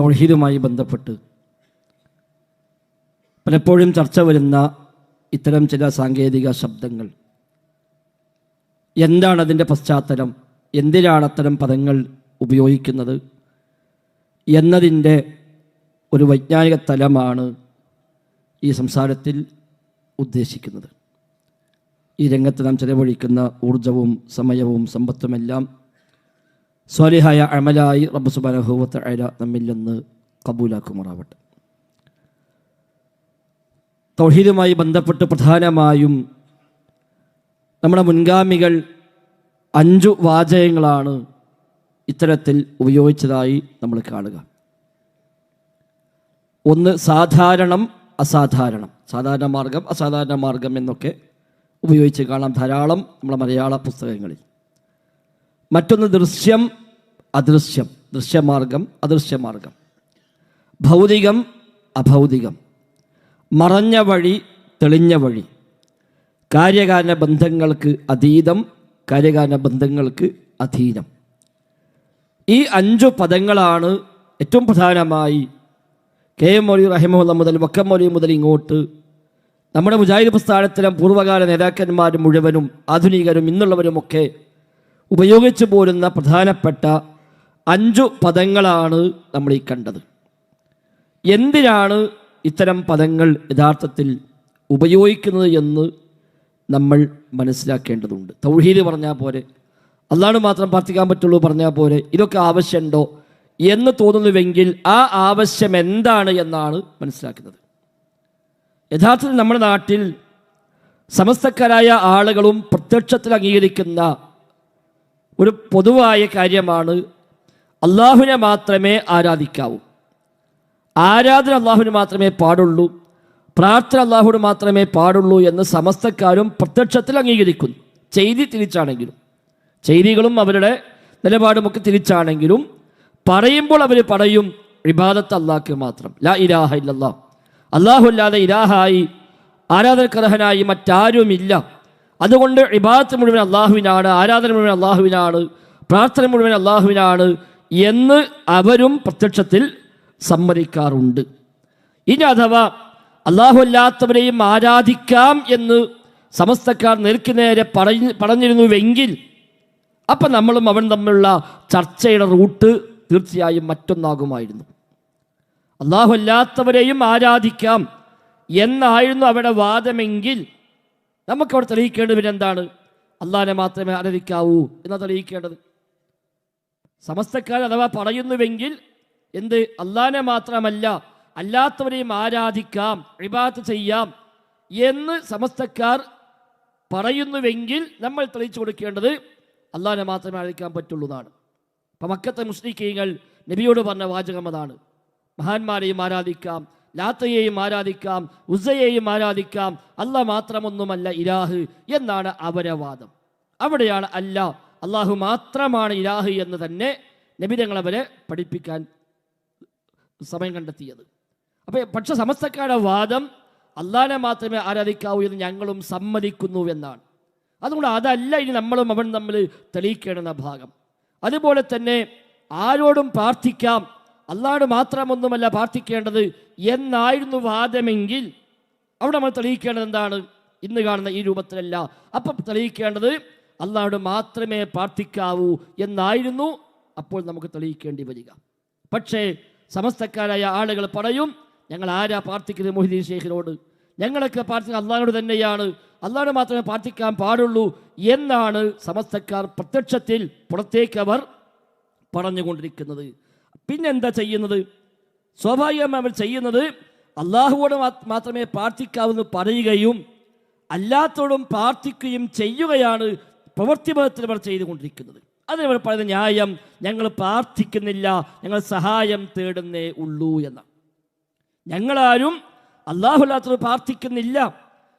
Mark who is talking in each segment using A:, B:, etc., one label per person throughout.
A: തൗഹീദുമായി ബന്ധപ്പെട്ട് പലപ്പോഴും ചർച്ച വരുന്ന ഇത്തരം ചില സാങ്കേതിക ശബ്ദങ്ങൾ, എന്താണ് അതിൻ്റെ പശ്ചാത്തലം, എന്തിനാണ് അത്തരം പദങ്ങൾ ഉപയോഗിക്കുന്നത് എന്നതിൻ്റെ ഒരു വൈജ്ഞാനിക തലമാണ് ഈ സംസാരത്തിൽ ഉദ്ദേശിക്കുന്നത്. ഈ രംഗത്ത് നാം ചെലവഴിക്കുന്ന ഊർജവും സമയവും സമ്പത്തുമെല്ലാം സ്വാലിഹായ അമലായി റബ്ബ് സുബ്ഹാനഹു വ തആല നമ്മിൽ നിന്ന് കബൂലാക്കുമാറാവട്ടെ. തൗഹീദുമായി ബന്ധപ്പെട്ട് പ്രധാനമായും നമ്മുടെ മുൻഗാമികൾ 5 വാചകങ്ങളാണ് ഇത്തരത്തിൽ ഉപയോഗിച്ചതായി നമ്മൾ കാണുക. ഒന്ന് സാധാരണം, അസാധാരണം, സാധാരണ മാർഗം, അസാധാരണ മാർഗം എന്നൊക്കെ ഉപയോഗിച്ച് കാണാം ധാരാളം നമ്മുടെ മലയാള പുസ്തകങ്ങളിൽ. മറ്റൊന്ന് ദൃശ്യം, അദൃശ്യം, ദൃശ്യമാർഗം, അദൃശ്യമാർഗം, ഭൗതികം, അഭൗതികം, മറഞ്ഞ വഴി, തെളിഞ്ഞ വഴി, കാര്യകാരണ ബന്ധങ്ങൾക്ക് അതീതം, കാര്യകാരണ ബന്ധങ്ങൾക്ക് അധീനം. ഈ 5 പദങ്ങളാണ് ഏറ്റവും പ്രധാനമായി കെ എം മൗലവി റഹിമഹുല്ലാ മുതൽ വക്കം മൗലവി മുതൽ ഇങ്ങോട്ട് നമ്മുടെ മുജാഹിദ് പ്രസ്ഥാനത്തിലെ പൂർവ്വകാല നേതാക്കന്മാർ മുഴുവനും ആധുനികരും ഇന്നുള്ളവരുമൊക്കെ ഉപയോഗിച്ചു പോരുന്ന പ്രധാനപ്പെട്ട 5 പദങ്ങളാണ് നമ്മൾ ഈ കണ്ടത്. എന്തിനാണ് ഇത്തരം പദങ്ങൾ യഥാർത്ഥത്തിൽ ഉപയോഗിക്കുന്നത് എന്ന് നമ്മൾ മനസ്സിലാക്കേണ്ടതുണ്ട്. തൗഹീദ് പറഞ്ഞാൽ പോരെ, അല്ലാഹുവിന് മാത്രം പ്രാർത്ഥിക്കാൻ പറ്റുള്ളൂ പറഞ്ഞാൽ പോരെ, ഇതൊക്കെ ആവശ്യമുണ്ടോ എന്ന് തോന്നുന്നുവെങ്കിൽ ആ ആവശ്യം എന്താണ് എന്നാണ് മനസ്സിലാക്കുന്നത്. യഥാർത്ഥത്തിൽ നമ്മുടെ നാട്ടിൽ സമസ്തക്കാരായ ആളുകളും പ്രത്യക്ഷത്തിൽ അംഗീകരിക്കുന്ന ഒരു പൊതുവായ കാര്യമാണ് അള്ളാഹുവിനെ മാത്രമേ ആരാധിക്കാവൂ, ആരാധന അള്ളാഹുവിന് മാത്രമേ പാടുള്ളൂ, പ്രാർത്ഥന അള്ളാഹുവിന് മാത്രമേ പാടുള്ളൂ എന്ന് സമസ്തക്കാരും പ്രത്യക്ഷത്തിൽ അംഗീകരിക്കുന്നു. ചെയ്തി തിരിച്ചാണെങ്കിലും, ചെയ്തികളും അവരുടെ നിലപാടുമൊക്കെ തിരിച്ചാണെങ്കിലും പറയുമ്പോൾ അവർ പറയും ഇബാദത്ത് അള്ളാഹ്ക്ക് മാത്രം, ലാ ഇലാഹ ഇല്ലല്ലാഹ്, അള്ളാഹു അല്ലാതെ ഇലാഹായി ആരാധനക്കർഹനായി മറ്റാരുമില്ല, അതുകൊണ്ട് ഇബാദത്ത് മുഴുവൻ അള്ളാഹുവിനാണ്, ആരാധന മുഴുവൻ അള്ളാഹുവിനാണ്, പ്രാർത്ഥന മുഴുവൻ അള്ളാഹുവിനാണ് എന്ന് അവരും പ്രത്യക്ഷത്തിൽ സമ്മതിക്കാറുണ്ട്. ഇനി അഥവാ അള്ളാഹു അല്ലാത്തവരെയും ആരാധിക്കാം എന്ന് സമസ്തക്കാർ നേർക്കുനേരെ പറഞ്ഞിരുന്നുവെങ്കിൽ അപ്പം നമ്മളും അവൻ തമ്മിലുള്ള ചർച്ചയുടെ റൂട്ട് തീർച്ചയായും മറ്റൊന്നാകുമായിരുന്നു. അള്ളാഹു അല്ലാത്തവരെയും ആരാധിക്കാം എന്നായിരുന്നു അവരുടെ വാദമെങ്കിൽ നമുക്കവിടെ തെളിയിക്കേണ്ടത് എന്താണ്? അള്ളാഹിനെ മാത്രമേ ആരാധിക്കാവൂ എന്നാണ് തെളിയിക്കേണ്ടത്. സമസ്തക്കാർ അഥവാ പറയുന്നുവെങ്കിൽ എന്ത്, അള്ളാഹിനെ മാത്രമല്ല അല്ലാത്തവരെയും ആരാധിക്കാം, ഇബാദത്ത് ചെയ്യാം എന്ന് സമസ്തക്കാർ പറയുന്നുവെങ്കിൽ നമ്മൾ തെളിയിച്ചു കൊടുക്കേണ്ടത് അള്ളാഹിനെ മാത്രമേ ആരാധിക്കാൻ പറ്റുള്ളൂ എന്നാണ്. അപ്പം മക്കത്തെ മുശ്രിക്കീങ്ങൾ നബിയോട് പറഞ്ഞ വാചകം അതാണ്, മഹാന്മാരെയും ആരാധിക്കാം, ലാത്തയെയും ആരാധിക്കാം, ഉസ്സയെയും ആരാധിക്കാം, അള്ളാഹ് മാത്രമൊന്നുമല്ല ഇലാഹ് എന്നാണ് അവരെ വാദം. അവിടെയാണ് അള്ളാഹു മാത്രമാണ് ഇലാഹ് എന്ന് തന്നെ നബി തങ്ങളവരെ പഠിപ്പിക്കാൻ സമയം കണ്ടെത്തിയത്. പക്ഷെ സമസ്തക്കാരുടെ വാദം അള്ളാഹിനെ മാത്രമേ ആരാധിക്കാവൂ എന്ന് ഞങ്ങളും സമ്മതിക്കുന്നു എന്നാണ്. അതുകൊണ്ട് അതല്ല ഇനി നമ്മളും അവൻ തമ്മിൽ തെളിയിക്കേണ്ടുന്ന ഭാഗം. അതുപോലെ തന്നെ ആരോടും പ്രാർത്ഥിക്കാം, അള്ളാഹുവിന് മാത്രമൊന്നുമല്ല പ്രാർത്ഥിക്കേണ്ടത് എന്നായിരുന്നു വാദമെങ്കിൽ അവിടെ നമ്മൾ തെളിയിക്കേണ്ടത് എന്താണ്? ഇന്ന് കാണുന്ന ഈ രൂപത്തിലല്ല. അപ്പം തെളിയിക്കേണ്ടത് അള്ളാഹുവിന് മാത്രമേ പ്രാർത്ഥിക്കാവൂ എന്നായിരുന്നു അപ്പോൾ നമുക്ക് തെളിയിക്കേണ്ടി വരിക. പക്ഷേ സമസ്തക്കാരായ ആളുകൾ പറയും, ഞങ്ങൾ ആരാ പ്രാർത്ഥിക്കുന്നത് മൊഹീദ്ദീൻ ശൈഖിനോട്, ഞങ്ങളൊക്കെ പ്രാർത്ഥിക്കുന്നത് അള്ളാഹുവിനോട് തന്നെയാണ്, അള്ളാഹുവിനെ മാത്രമേ പ്രാർത്ഥിക്കാൻ പാടുള്ളൂ എന്നാണ് സമസ്തക്കാർ പ്രത്യക്ഷത്തിൽ പുറത്തേക്ക് അവർ പറഞ്ഞുകൊണ്ടിരിക്കുന്നത്. പിന്നെന്താ ചെയ്യുന്നത്? സ്വാഭാവികമായി അവർ ചെയ്യുന്നത് അള്ളാഹുവോട് മാത്രമേ പ്രാർത്ഥിക്കാവൂന്ന് പറയുകയും അല്ലാത്തോടും പ്രാർത്ഥിക്കുകയും ചെയ്യുകയാണ് പ്രവൃത്തിപഥത്തിൽ അവർ ചെയ്തുകൊണ്ടിരിക്കുന്നത്. അതിനവർ പറയുന്ന ന്യായം, ഞങ്ങൾ പ്രാർത്ഥിക്കുന്നില്ല, ഞങ്ങൾ സഹായം തേടുന്നേ ഉള്ളൂ എന്നാണ്. ഞങ്ങളാരും അള്ളാഹു അല്ലാത്തവർ പ്രാർത്ഥിക്കുന്നില്ല,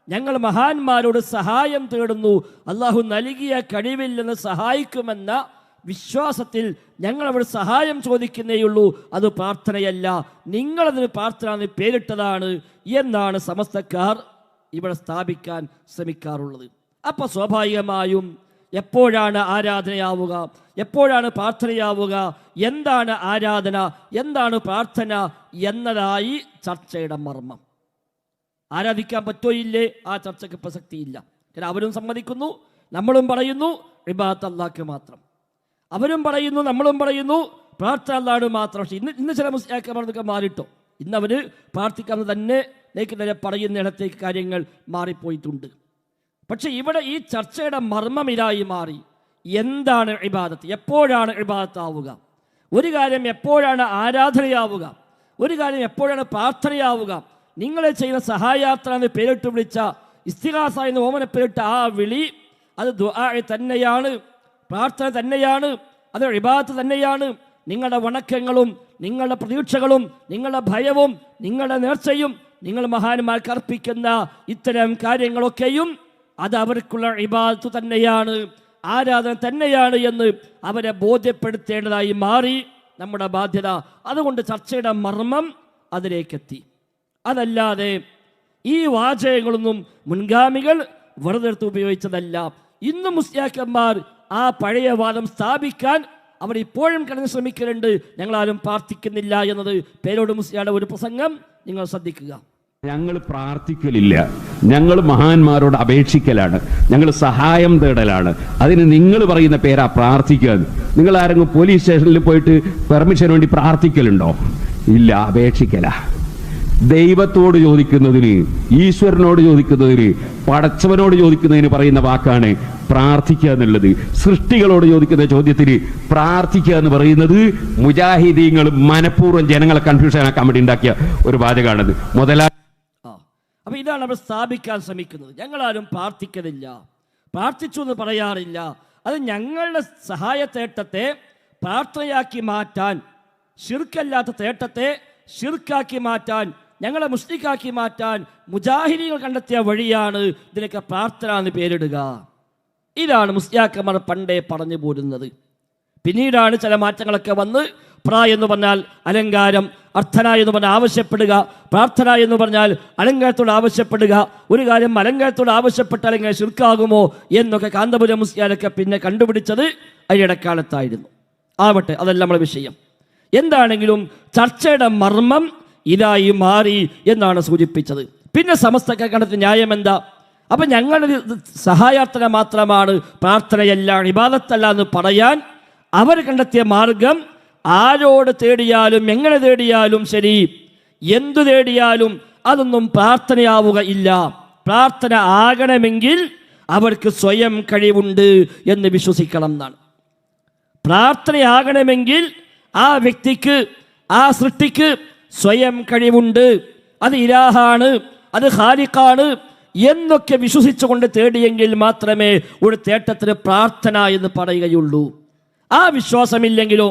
A: ഞങ്ങൾ മഹാന്മാരോട് സഹായം തേടുന്നു, അള്ളാഹു നൽകിയ കഴിവിൽ നിന്ന് സഹായിക്കുമെന്ന വിശ്വാസത്തിൽ ഞങ്ങൾ അവിടെ സഹായം ചോദിക്കുന്നേയുള്ളൂ, അത് പ്രാർത്ഥനയല്ല, നിങ്ങളതിന് പ്രാർത്ഥന എന്ന് പേരിട്ടതാണ് എന്നാണ് സമസ്തക്കാർ ഇവിടെ സ്ഥാപിക്കാൻ ശ്രമിക്കാറുള്ളത്. അപ്പോൾ സ്വാഭാവികമായും എപ്പോഴാണ് ആരാധനയാവുക, എപ്പോഴാണ് പ്രാർത്ഥനയാവുക, എന്താണ് ആരാധന, എന്താണ് പ്രാർത്ഥന എന്നതായി ചർച്ചയുടെ മർമ്മം. ആരാധിക്കാൻ പറ്റോ ഇല്ലേ, ആ ചർച്ചയ്ക്ക് പ്രസക്തിയില്ല. കാരണം അവരും സമ്മതിക്കുന്നു, നമ്മളും പറയുന്നു ഇബാദത്ത് അല്ലാഹ്ക്ക് മാത്രം. അവരും പറയുന്നു, നമ്മളും പറയുന്നു പ്രാർത്ഥന അല്ലാഹ്ക്ക് മാത്രം. പക്ഷേ ഇന്ന് ചില മുസ്ലിംമാരൊക്കെ മാറിട്ടോ. ഇന്ന് അവർ പ്രാർത്ഥിക്കാമെന്ന് തന്നെ നേരെ പറയുന്നിടത്തേക്ക് കാര്യങ്ങൾ മാറിപ്പോയിട്ടുണ്ട്. പക്ഷെ ഇവിടെ ഈ ചർച്ചയുടെ മർമ്മം ഇതായി മാറി. എന്താണ് ഇബാദത്ത്, എപ്പോഴാണ് ഇബാദത്ത് ആവുക, ഒരു കാര്യം എപ്പോഴാണ് ആരാധനയാവുക, ഒരു കാര്യം എപ്പോഴാണ് പ്രാർത്ഥനയാവുക. നിങ്ങളെ ചെയ്യുന്ന സഹായാത്ര എന്ന് പേരിട്ട് വിളിച്ച, ഇസ്തിഗാസ എന്ന് ഓമന പേരിട്ട ആ വിളി, അത് ദുആ തന്നെയാണ്, പ്രാർത്ഥന തന്നെയാണ്, അത് ഇബാദത്ത് തന്നെയാണ്. നിങ്ങളുടെ വണക്കങ്ങളും നിങ്ങളുടെ പ്രതീക്ഷകളും നിങ്ങളുടെ ഭയവും നിങ്ങളുടെ നേർച്ചയും നിങ്ങൾ മഹാന്മാർക്ക് അർപ്പിക്കുന്ന ഇത്തരം കാര്യങ്ങളൊക്കെയും അത് അവർക്കുള്ള ഇബാദത്ത് തന്നെയാണ്, ആരാധന തന്നെയാണ് എന്ന് അവരെ ബോധ്യപ്പെടുത്തേണ്ടതായി മാറി നമ്മുടെ ബാധ്യത. അതുകൊണ്ട് ചർച്ചയുടെ മർമ്മം അതിലേക്കെത്തി. അതല്ലാതെ ഈ വാചകങ്ങളൊന്നും മുൻഗാമികൾ വെറുതെ എടുത്ത് ഉപയോഗിച്ചതല്ല. ഇന്നും മുസ്ലിയാക്കന്മാർ ആ പഴയ വാദം സ്ഥാപിക്കാൻ അവർ ഇപ്പോഴും കടന്ന് ശ്രമിക്കലുണ്ട്. ഞങ്ങളാരും പ്രാർത്ഥിക്കുന്നില്ല എന്നത് പേരോട് മുസ്ലിയുടെ ഒരു പ്രസംഗം നിങ്ങൾ ശ്രദ്ധിക്കുക.
B: ഞങ്ങൾ പ്രാർത്ഥിക്കലില്ല, ഞങ്ങൾ മഹാന്മാരോട് അപേക്ഷിക്കലാണ്, ഞങ്ങൾ സഹായം തേടലാണ്. അതിന് നിങ്ങൾ പറയുന്ന പേരാ പ്രാർത്ഥിക്കുക. നിങ്ങൾ ആരെങ്കിലും പോലീസ് സ്റ്റേഷനിൽ പോയിട്ട് പെർമിഷന് വേണ്ടി പ്രാർത്ഥിക്കലുണ്ടോ? ഇല്ല, അപേക്ഷിക്കല. ദൈവത്തോട് ചോദിക്കുന്നതിന്, ഈശ്വരനോട് ചോദിക്കുന്നതിന്, പടച്ചവനോട് ചോദിക്കുന്നതിന് പറയുന്ന വാക്കാണ് പ്രാർത്ഥിക്കുക എന്നുള്ളത്. സൃഷ്ടികളോട് ചോദിക്കുന്ന ചോദ്യത്തിന് പ്രാർത്ഥിക്കുക എന്ന് പറയുന്നത് മുജാഹിദീങ്ങൾ മനഃപൂർവ്വം ജനങ്ങളെ കൺഫ്യൂഷൻ ആക്കാൻ വേണ്ടി ഉണ്ടാക്കിയ ഒരു വാചകമാണത്.
A: അപ്പൊ ഇതാണ് നമ്മൾ സ്ഥാപിക്കാൻ ശ്രമിക്കുന്നത്. ഞങ്ങളാരും പ്രാർത്ഥിക്കുന്നില്ല, പ്രാർത്ഥിച്ചു എന്ന് പറയാറില്ല. അത് ഞങ്ങളുടെ സഹായ തേട്ടത്തെ പ്രാർത്ഥനയാക്കി മാറ്റാൻ, ശിർക്കല്ലാത്ത തേട്ടത്തെ ശിർക്കാക്കി മാറ്റാൻ, ഞങ്ങളെ മുസ്ലിക്കാക്കി മാറ്റാൻ മുജാഹിദീങ്ങൾ കണ്ടെത്തിയ വഴിയാണ് ഇതിനൊക്കെ പ്രാർത്ഥന എന്ന് പേരിടുക. ഇതാണ് മുസ്ലിയാക്കന്മാർ പണ്ടേ പറഞ്ഞു പോരുന്നത്. പിന്നീടാണ് ചില മാറ്റങ്ങളൊക്കെ വന്ന് എന്ന് പറഞ്ഞാൽ അലങ്കാരം, അർത്ഥന എന്ന് പറഞ്ഞാൽ ആവശ്യപ്പെടുക, പ്രാർത്ഥന എന്ന് പറഞ്ഞാൽ അലങ്കാരത്തോട് ആവശ്യപ്പെടുക, ഒരു കാര്യം അലങ്കാരത്തോട് ആവശ്യപ്പെട്ടാൽ എങ്ങനെ ശിർക്കാകുമോ എന്നൊക്കെ കാന്തപുരം മുസ്ലിയാരൊക്കെ പിന്നെ കണ്ടുപിടിച്ചത് അയ്യടക്കാലത്തായിരുന്നു. ആവട്ടെ, അതല്ല നമ്മുടെ വിഷയം. എന്താണെങ്കിലും ചർച്ചയുടെ മർമ്മം ഇതായി മാറി എന്നാണ് സൂചിപ്പിച്ചത്. പിന്നെ സമസ്തക്ക കണ്ടെത്തിയ ന്യായം എന്താ? അപ്പം ഞങ്ങളുടെ സഹായാർത്ഥന മാത്രമാണ്, പ്രാർത്ഥനയല്ല, ഇബാദത്തല്ല എന്ന് പറയാൻ അവർ കണ്ടെത്തിയ മാർഗം ആരോട് തേടിയാലും എങ്ങനെ തേടിയാലും ശരി, എന്തു തേടിയാലും അതൊന്നും പ്രാർത്ഥനയാവുക ഇല്ല. പ്രാർത്ഥന ആകണമെങ്കിൽ അവർക്ക് സ്വയം കഴിവുണ്ട് എന്ന് വിശ്വസിക്കണം എന്നാണ്. പ്രാർത്ഥനയാകണമെങ്കിൽ ആ വ്യക്തിക്ക്, ആ സൃഷ്ടിക്ക് സ്വയം കഴിവുണ്ട്, അത് ഇലാഹാണ്, അത് ഖാലിഖാണ് എന്നൊക്കെ വിശ്വസിച്ചുകൊണ്ട് തേടിയെങ്കിൽ മാത്രമേ ഒരു തേട്ടത്തിന് പ്രാർത്ഥന എന്ന് പറയുകയുള്ളൂ. ആ വിശ്വാസമില്ലെങ്കിലോ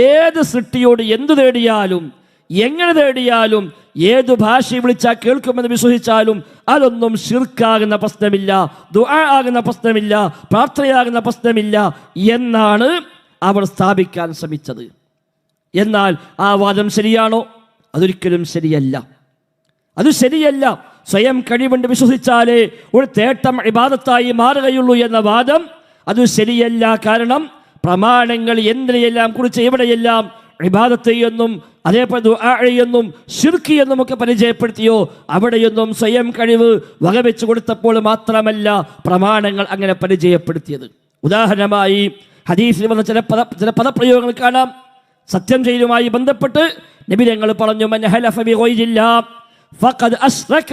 A: ഏത് സൃഷ്ടിയോട് എന്തു തേടിയാലും എങ്ങനെ തേടിയാലും ഏതു ഭാഷ വിളിച്ചാൽ കേൾക്കുമെന്ന് വിശ്വസിച്ചാലും അതൊന്നും ശിർക്കാകുന്ന പ്രശ്നമില്ല, ദുആ ആകുന്ന പ്രശ്നമില്ല, പ്രാർത്ഥനയാകുന്ന പ്രശ്നമില്ല എന്നാണ് അവർ സ്ഥാപിക്കാൻ ശ്രമിച്ചത്. എന്നാൽ ആ വാദം ശരിയാണോ? അതൊരിക്കലും ശരിയല്ല. അത് ശരിയല്ല. സ്വയം കഴിവുണ്ട് വിശ്വസിച്ചാലേ ഒരു തേട്ടം ഇബാദത്തായി മാറുകയുള്ളൂ എന്ന വാദം അത് ശരിയല്ല. കാരണം പ്രമാണങ്ങൾ എന്തിനെയെല്ലാം കുറിച്ച് എവിടെയെല്ലാം ഇബാദത്ത് എന്നും അതേപോലെ ദുആ എന്നും ശിർക്ക് എന്നും ഒക്കെ പരിചയപ്പെടുത്തിയോ അവിടെയൊന്നും സ്വയം കഴിവ് വകവെച്ചു കൊടുത്തപ്പോൾ മാത്രമല്ല പ്രമാണങ്ങൾ അങ്ങനെ പരിചയപ്പെടുത്തിയത്. ഉദാഹരണമായി ഹദീസിൽ വന്ന ചില പദപ്രയോഗങ്ങൾ കാണാം. സത്യം ചെയ്യലുമായി ബന്ധപ്പെട്ട് നബി തങ്ങൾ പറഞ്ഞു, മൻ ഹലഫ ബിഗൈരില്ലാ ഫഖദ് അശ്റക.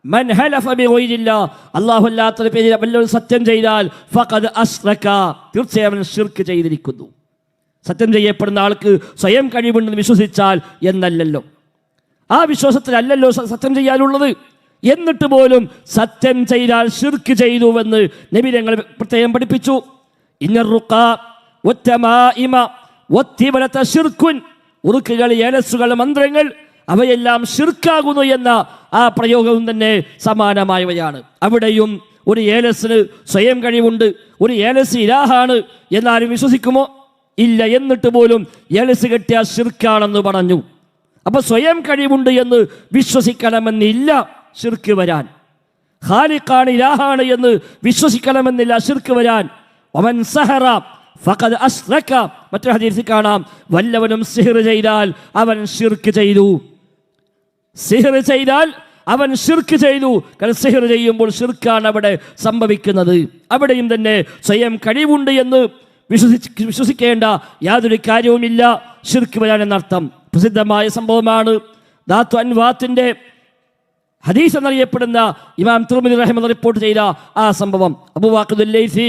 A: മൻ ഹലഫ ബിഗൈരില്ലാ, അല്ലാഹു അല്ലാത്ത പേരിൽ വല്ലവരും സത്യം ചെയ്താൽ ഫഖദ് അശ്റക, തീർച്ചയായും അവൻ ശിർക്ക് ചെയ്തിരിക്കുന്നു. സത്യം ചെയ്യപ്പെടുന്ന ആൾക്ക് സ്വയം കഴിവുണ്ടെന്ന് വിശ്വസിച്ചാൽ എന്നല്ലല്ലോ, ആ വിശ്വാസത്തിലല്ലല്ലോ സത്യം ചെയ്യാനുള്ളത്. എന്നിട്ട് പോലും സത്യം ചെയ്താൽ ശിർക്ക് ചെയ്തുവെന്ന് നബി തങ്ങൾ പ്രത്യേകം പഠിപ്പിച്ചു. ഇന്നറുഖ വത്തമാഇമ വത്തിബലത ശിർക്കുൻ, ഉറുക്കുകൾ, ഏലസുകൾ, മന്ത്രങ്ങൾ അവയെല്ലാം ശിർക്കാകുന്നു എന്ന ആ പ്രയോഗവും തന്നെ സമാനമായവയാണ്. അവിടെയും ഒരു ഏലസിന് സ്വയം കഴിവുണ്ട്, ഒരു ഏലസ് ഇലാഹാണ് എന്നാരും വിശ്വസിക്കുമോ? ഇല്ല. എന്നിട്ട് പോലും ഏലസ് കെട്ടിയ ശിർക്കാണെന്ന് പറഞ്ഞു. അപ്പൊ സ്വയം കഴിവുണ്ട് എന്ന് വിശ്വസിക്കണമെന്നില്ല ശിർക്ക് വരാൻ. ഖാലിഖാണ്, ഇലാഹാണ് എന്ന് വിശ്വസിക്കണമെന്നില്ല ശിർക്ക് വരാൻ. വമൻ സഹറ ഫഖദ് അശ്റക, മറ്റൊരു ഹദീസിൽ കാണാം, വല്ലവനും സിഹ്ർ ചെയ്താൽ അവൻ ശിർക്ക് ചെയ്തു. സിഹ്ർ ചെയ്താൽ അവൻ ശിർക്ക് ചെയ്തു. കാരണം സിഹ്ർ ചെയ്യുമ്പോൾ ശിർക്കാണ് അവിടെ സംഭവിക്കുന്നത്. അവിടെയും തന്നെ സ്വയം കഴിവുണ്ട് എന്ന് വിശ്വസിക്കേണ്ട യാതൊരു കാര്യവുമില്ല ശിർക്ക് വരാൻ എന്നർത്ഥം. പ്രസിദ്ധമായ സംഭവമാണ് ദാത്തു അൻവാത്തിന്റെ ഹദീസ് എന്നറിയപ്പെടുന്ന ഇമാം തിർമിദി റഹിമഹുല്ലാഹ് റിപ്പോർട്ട് ചെയ്ത ആ സംഭവം. അബൂ വാഖിദുൽ ലൈസി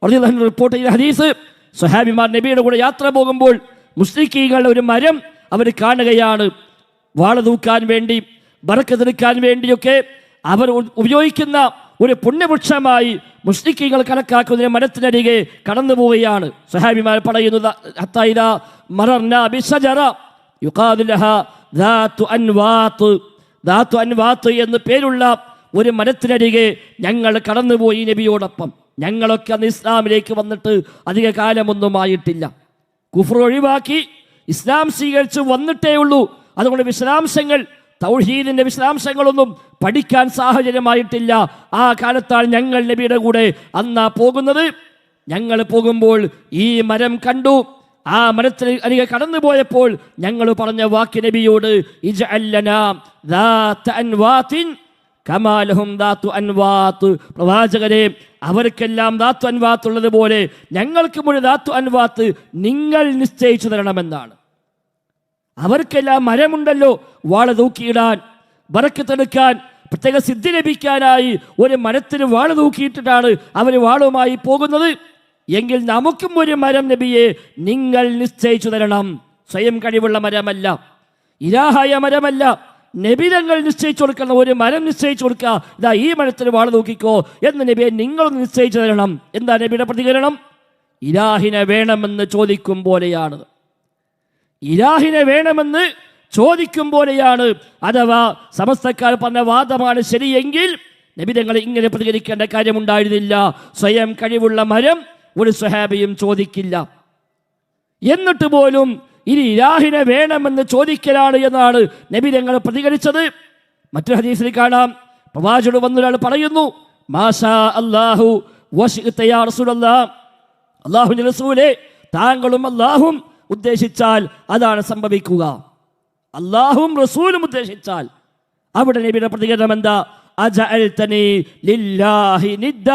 A: റളിയല്ലാഹു അൻഹു റിപ്പോർട്ട് ചെയ്ത ഹദീസ്, സ്വഹാബിമാർ നബിയുടെ കൂടെ യാത്ര പോകുമ്പോൾ മുശ്രിക്കീങ്ങളുടെ ഒരു മരം അവർ കാണുകയാണ്. വാള തൂക്കാൻ വേണ്ടി, ബറക്കത്തെടുക്കാൻ വേണ്ടിയൊക്കെ അവർ ഉപയോഗിക്കുന്ന ഒരു പുണ്യവൃക്ഷമായി മുശ്രിക്കീങ്ങൾ കണക്കാക്കുന്ന മരത്തിനരികെ കടന്നു പോവുകയാണ്. സ്വഹാബിമാർ പറയുന്നത്, ഹത്താ ഇദാ മറർനാ ബിശജറ യുഖാലു ലഹാ ദാത്തു അൻവാത്ത്, ദാത്തു അൻവാത്ത് എന്ന് പേരുള്ള ഒരു മരത്തിനരികെ ഞങ്ങൾ കടന്നുപോയി നബിയോടൊപ്പം. ഞങ്ങളൊക്കെ അന്ന് ഇസ്ലാമിലേക്ക് വന്നിട്ട് അധിക കാലമൊന്നുമായിട്ടില്ല. കുഫ്ർ ഒഴിവാക്കി ഇസ്ലാം സ്വീകരിച്ച് വന്നിട്ടേ ഉള്ളൂ. അതുകൊണ്ട് വിശദാംശങ്ങൾ, തൗഹീദിന്റെ വിശദാംശങ്ങളൊന്നും പഠിക്കാൻ സാഹചര്യമായിട്ടില്ല. ആ കാലത്താണ് ഞങ്ങൾ നബിയുടെ കൂടെ അന്നാ പോകുന്നത്. ഞങ്ങൾ പോകുമ്പോൾ ഈ മരം കണ്ടു. ആ മരത്തിന് അരികെ കടന്നുപോയപ്പോൾ ഞങ്ങൾ പറഞ്ഞ വാക്ക് നബിയോട്, ഇജ്അൽ ലനാ ദാത അൻവാത്തിൻ കമാ ലഹും ദാത്തു അൻവാത്ത്, പ്രവാചകരെ അവർക്കെല്ലാം ദാത്തു അൻവാത്ത് ഉള്ളതുപോലെ ഞങ്ങൾക്ക് മുഴുവൻ ദാത്തു അൻവാത്ത് നിങ്ങൾ നിശ്ചയിച്ചു തരണമെന്നാണ്. അവർക്കെല്ലാം മരമുണ്ടല്ലോ വാള തൂക്കിയിടാൻ, ബറക്കത്തെടുക്കാൻ, പ്രത്യേക സിദ്ധി ലഭിക്കാനായി ഒരു മരത്തിന് വാള തൂക്കിയിട്ടിട്ടാണ് അവർ വാളുമായി പോകുന്നത്. എങ്കിൽ നമുക്കും ഒരു മരം നബിയെ നിങ്ങൾ നിശ്ചയിച്ചു തരണം. സ്വയം കഴിവുള്ള മരമല്ല, ഇലാഹായ മരമല്ല, നബി തങ്ങൾ നിശ്ചയിച്ചു കൊടുക്കണം. ഒരു മരം നിശ്ചയിച്ചു കൊടുക്കുക, ഇതാ ഈ മരത്തിന് വാള തൂക്കിക്കോ എന്ന് നബിയെ നിങ്ങളൊന്ന് നിശ്ചയിച്ചു തരണം. എന്താ നബിയുടെ പ്രതികരണം? ഇലാഹിനെ വേണമെന്ന് ചോദിക്കും പോലെയാണ്. ഇലാഹിനെ വേണമെന്ന് ചോദിക്കും പോലെയാണ്. അഥവാ സമസ്തക്കാർ പറഞ്ഞ വാദമാണ് ശരിയെങ്കിൽ നബി തങ്ങൾ ഇങ്ങനെ പ്രതികരിക്കേണ്ട കാര്യമുണ്ടായിരുന്നില്ല. സ്വയം കഴിവുള്ള മരം ഒരു സ്വഹാബിയും ചോദിക്കില്ല. എന്നിട്ട് പോലും ഇനി ഇലാഹിനെ വേണമെന്ന് ചോദിക്കലാണ് എന്നാണ് നബി തങ്ങൾ പ്രതികരിച്ചത്. മറ്റൊരു ഹദീസിൽ കാണാം, പ്രവാചകൻ വന്നൊരാൾ പറയുന്നു, മാഷാ അല്ലാഹു വശിഅത യാ റസൂലല്ലാഹ്, അല്ലാഹുവിന്റെ റസൂലേ താങ്കളും അല്ലാഹും ഉദ്ദേശിച്ചാൽ അതാണ് സംഭവിക്കുക. അല്ലാഹുവും റസൂലും ഉദ്ദേശിച്ചാൽ. അവിടെ നബിയുടെ പ്രതികരണം എന്താ? അജഅൽതനി ലില്ലാഹി നിദ്ദ,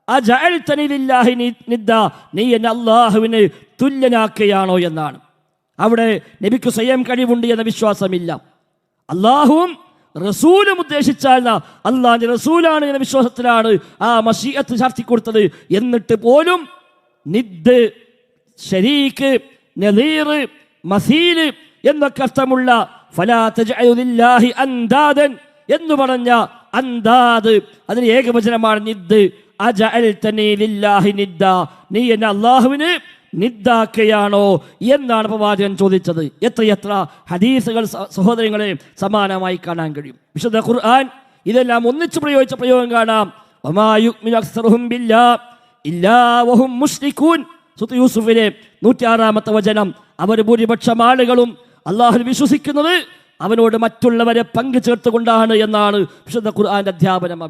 A: അജഅൽതനി ലില്ലാഹി നിദ്ദ, നീ എന്നെ അല്ലാഹുവിന് തുല്യനാക്കുകയാണോ എന്നാണ്. അവിടെ നബിക്ക് സ്വയം കഴിവുണ്ട് എന്ന വിശ്വാസമില്ല. അല്ലാഹുവും റസൂലും ഉദ്ദേശിച്ചാൽ അല്ലാഹുവിന്റെ റസൂലാണ് എന്ന വിശ്വാസത്തിലാണ് ആ മശീഅത്ത് ചാർത്തി കൊടുത്തത്. എന്നിട്ട് പോലും നിദ്, ശരീക്ക്, നദീർ, മസീൽ എന്നൊക്കെ അർത്ഥമുള്ള ഫലാ തജ്അലു ലില്ലാഹി അൻദാദൻ എന്ന് പറഞ്ഞ അൻദാദ് അതിന് ഏകവചനമാണ് നിദ്. അജഅൽതനി ലില്ലാഹി നിദ്ദ, നീ എന്നെ അല്ലാഹുവിന് നിദ്ദാക്കുകയാണോ എന്നാണ് പ്രവാചകൻ ചോദിച്ചത്. എത്രയെത്ര ഹദീസുകൾ സഹോദരങ്ങളെ സമാനമായി കാണാൻ കഴിയും. വിശുദ്ധ ഖുർആൻ ഇതെല്ലാം ഒന്നിച്ച് പ്രയോഗിച്ച പ്രയോഗം കാണാം. വമാ യുഅ്മിനു അക്സറുഹും ബില്ലാഹി ഇല്ലാ വഹും മുശ്രികൂൻ. സൂറത്ത് യൂസുഫിലെ 106-ാമത്തെ വചനം. അവർ ഭൂരിപക്ഷം ആളുകളും അല്ലാഹുവിൽ വിശ്വസിക്കുന്നത് അവനോട് മറ്റുള്ളവരെ പങ്കു ചേർത്തുകൊണ്ടാണ് എന്നാണ് വിശുദ്ധ ഖുർആന്റെ അധ്യാപനം.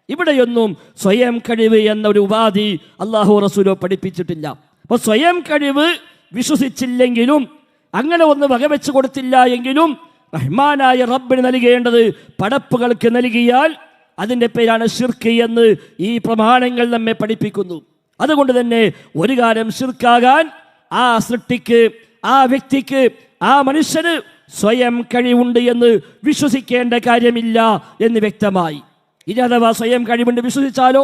A: ഇവിടെയൊന്നും സ്വയം കഴിവ് എന്നൊരു ഉപാധി അല്ലാഹു റസൂലോ പഠിപ്പിച്ചിട്ടില്ല. അപ്പോൾ സ്വയം കഴിവ് വിശ്വസിച്ചില്ലെങ്കിലും, അങ്ങനെ ഒന്ന് വകവെച്ച് കൊടുത്തില്ല എങ്കിലും റഹ്മാനായ റബ്ബിന് നൽകേണ്ടത് പടപ്പുകൾക്ക് നൽകിയാൽ അതിൻ്റെ പേരാണ് ശിർക്ക് എന്ന് ഈ പ്രമാണങ്ങൾ നമ്മെ പഠിപ്പിക്കുന്നു. അതുകൊണ്ട് തന്നെ ഒരു കാര്യം ശിർക്കാകാൻ ആ സൃഷ്ടിക്ക്, ആ വ്യക്തിക്ക്, ആ മനുഷ്യന് സ്വയം കഴിവുണ്ട് എന്ന് വിശ്വസിക്കേണ്ട കാര്യമില്ല എന്ന് വ്യക്തമായി. ഇനി അഥവാ സ്വയം കഴിവുണ്ട് വിശ്വസിച്ചാലോ